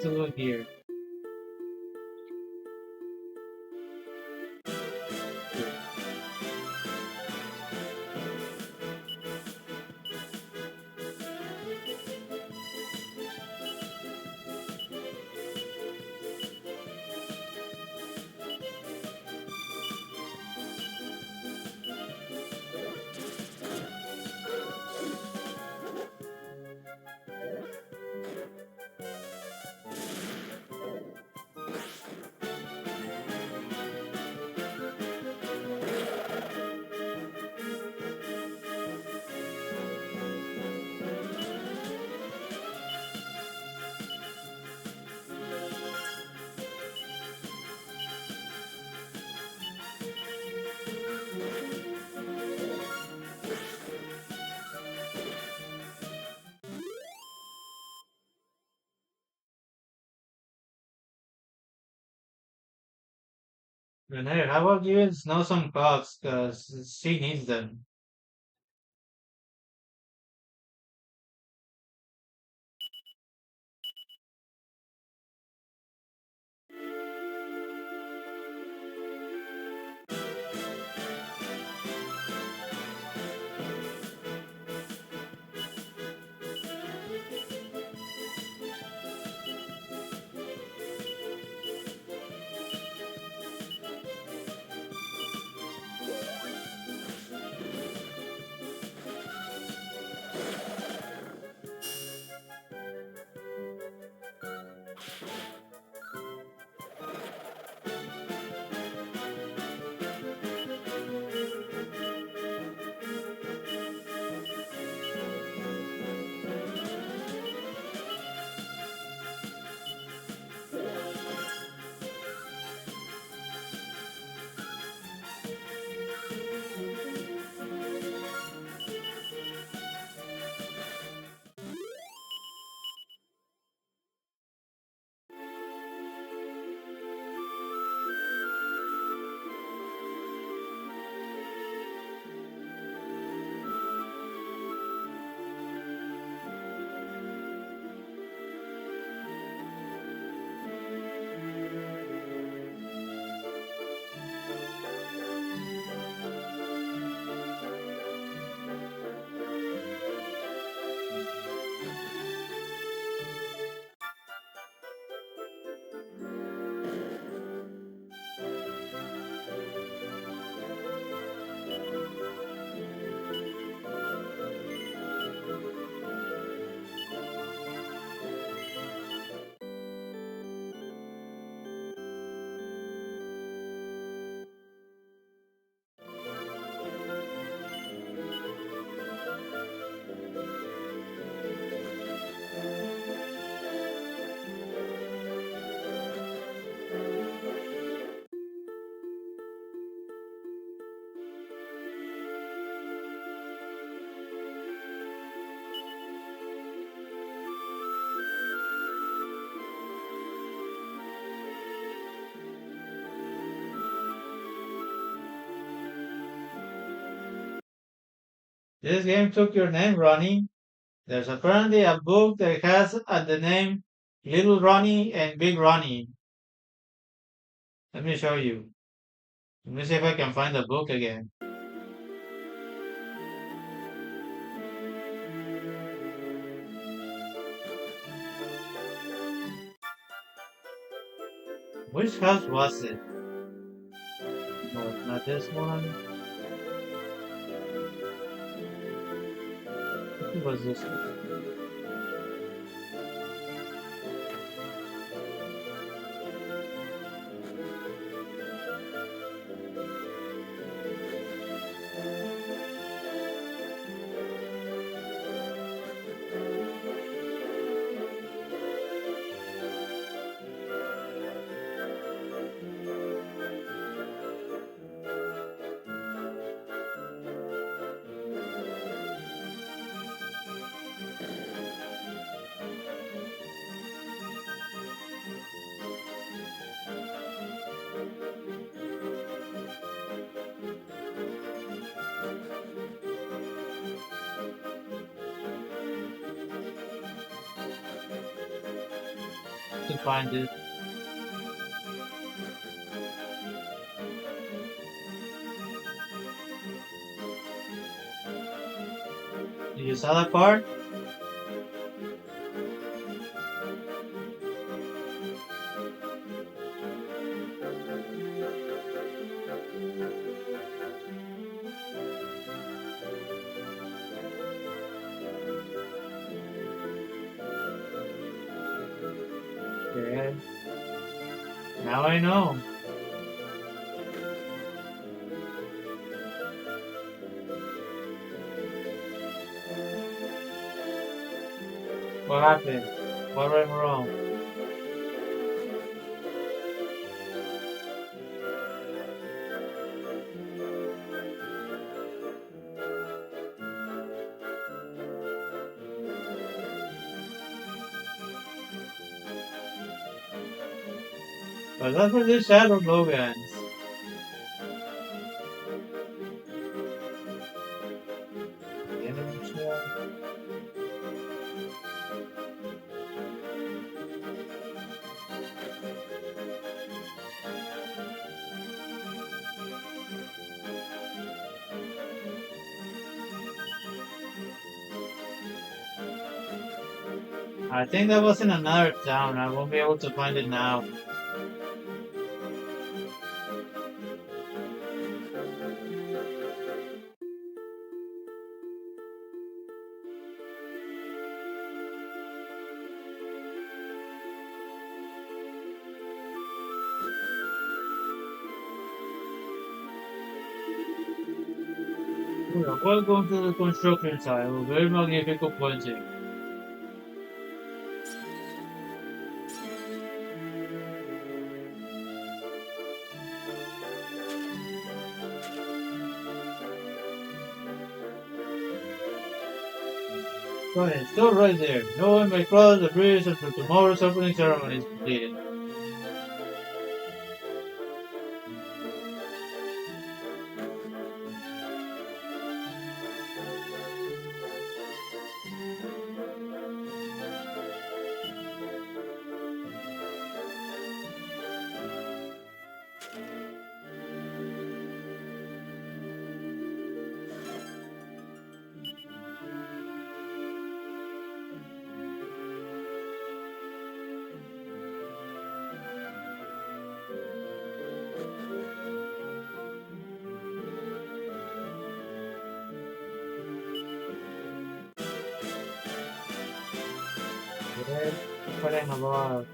To look here. And hey, how about giving Snow some cups? Because she needs them. This game took your name, Ronnie. There's apparently a book that has the name Little Ronnie and Big Ronnie. Let me show you. Let me see if I can find the book again. Which house was it? No, it's not this one. It was this one. To find it. Did you saw that part? Yeah. Now I know. What happened? What went wrong? But that's where this shadow globe ends. The enemy shell. I think that was in another town. I won't be able to find it now. Welcome to the construction site. A very magnificent project. Right, still right there. No one may cross the bridge until tomorrow's opening ceremony is completed. Red, putting a lot.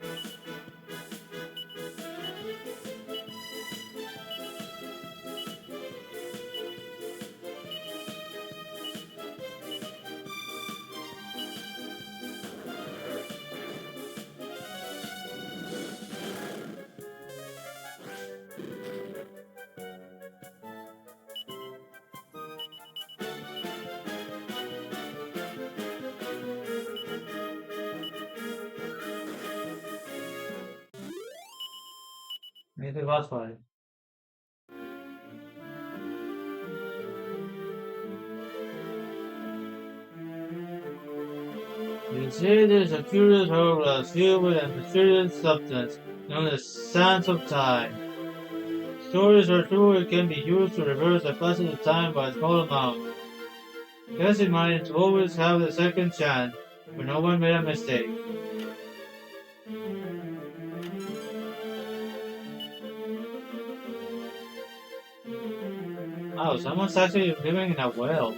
Maybe it was fine. Inside is a curious hourglass filled with a mysterious substance known as sands of time. Stories are true, it can be used to reverse the passage of time by a small amount. Keep in mind to always have the second chance, when no one made a mistake. Oh, someone's actually living in a well.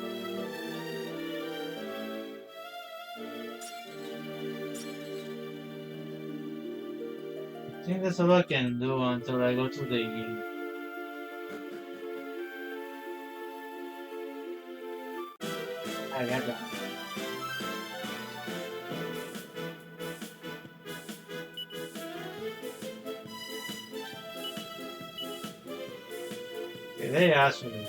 I think that's all I can do until I go to the... I got that. Okay, they asked me.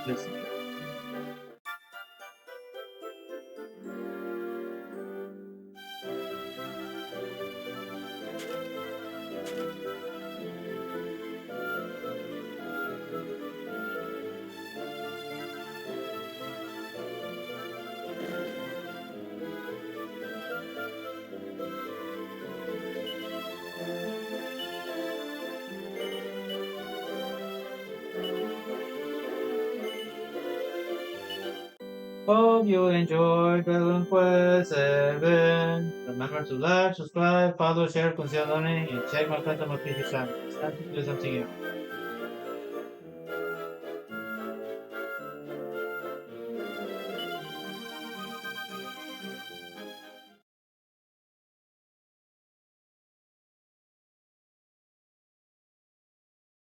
Listen. Hope you enjoyed Dragon Quest 7. Remember to like, subscribe, follow, share, consider learning, and check my friends on my previous channel. It's time to play something else.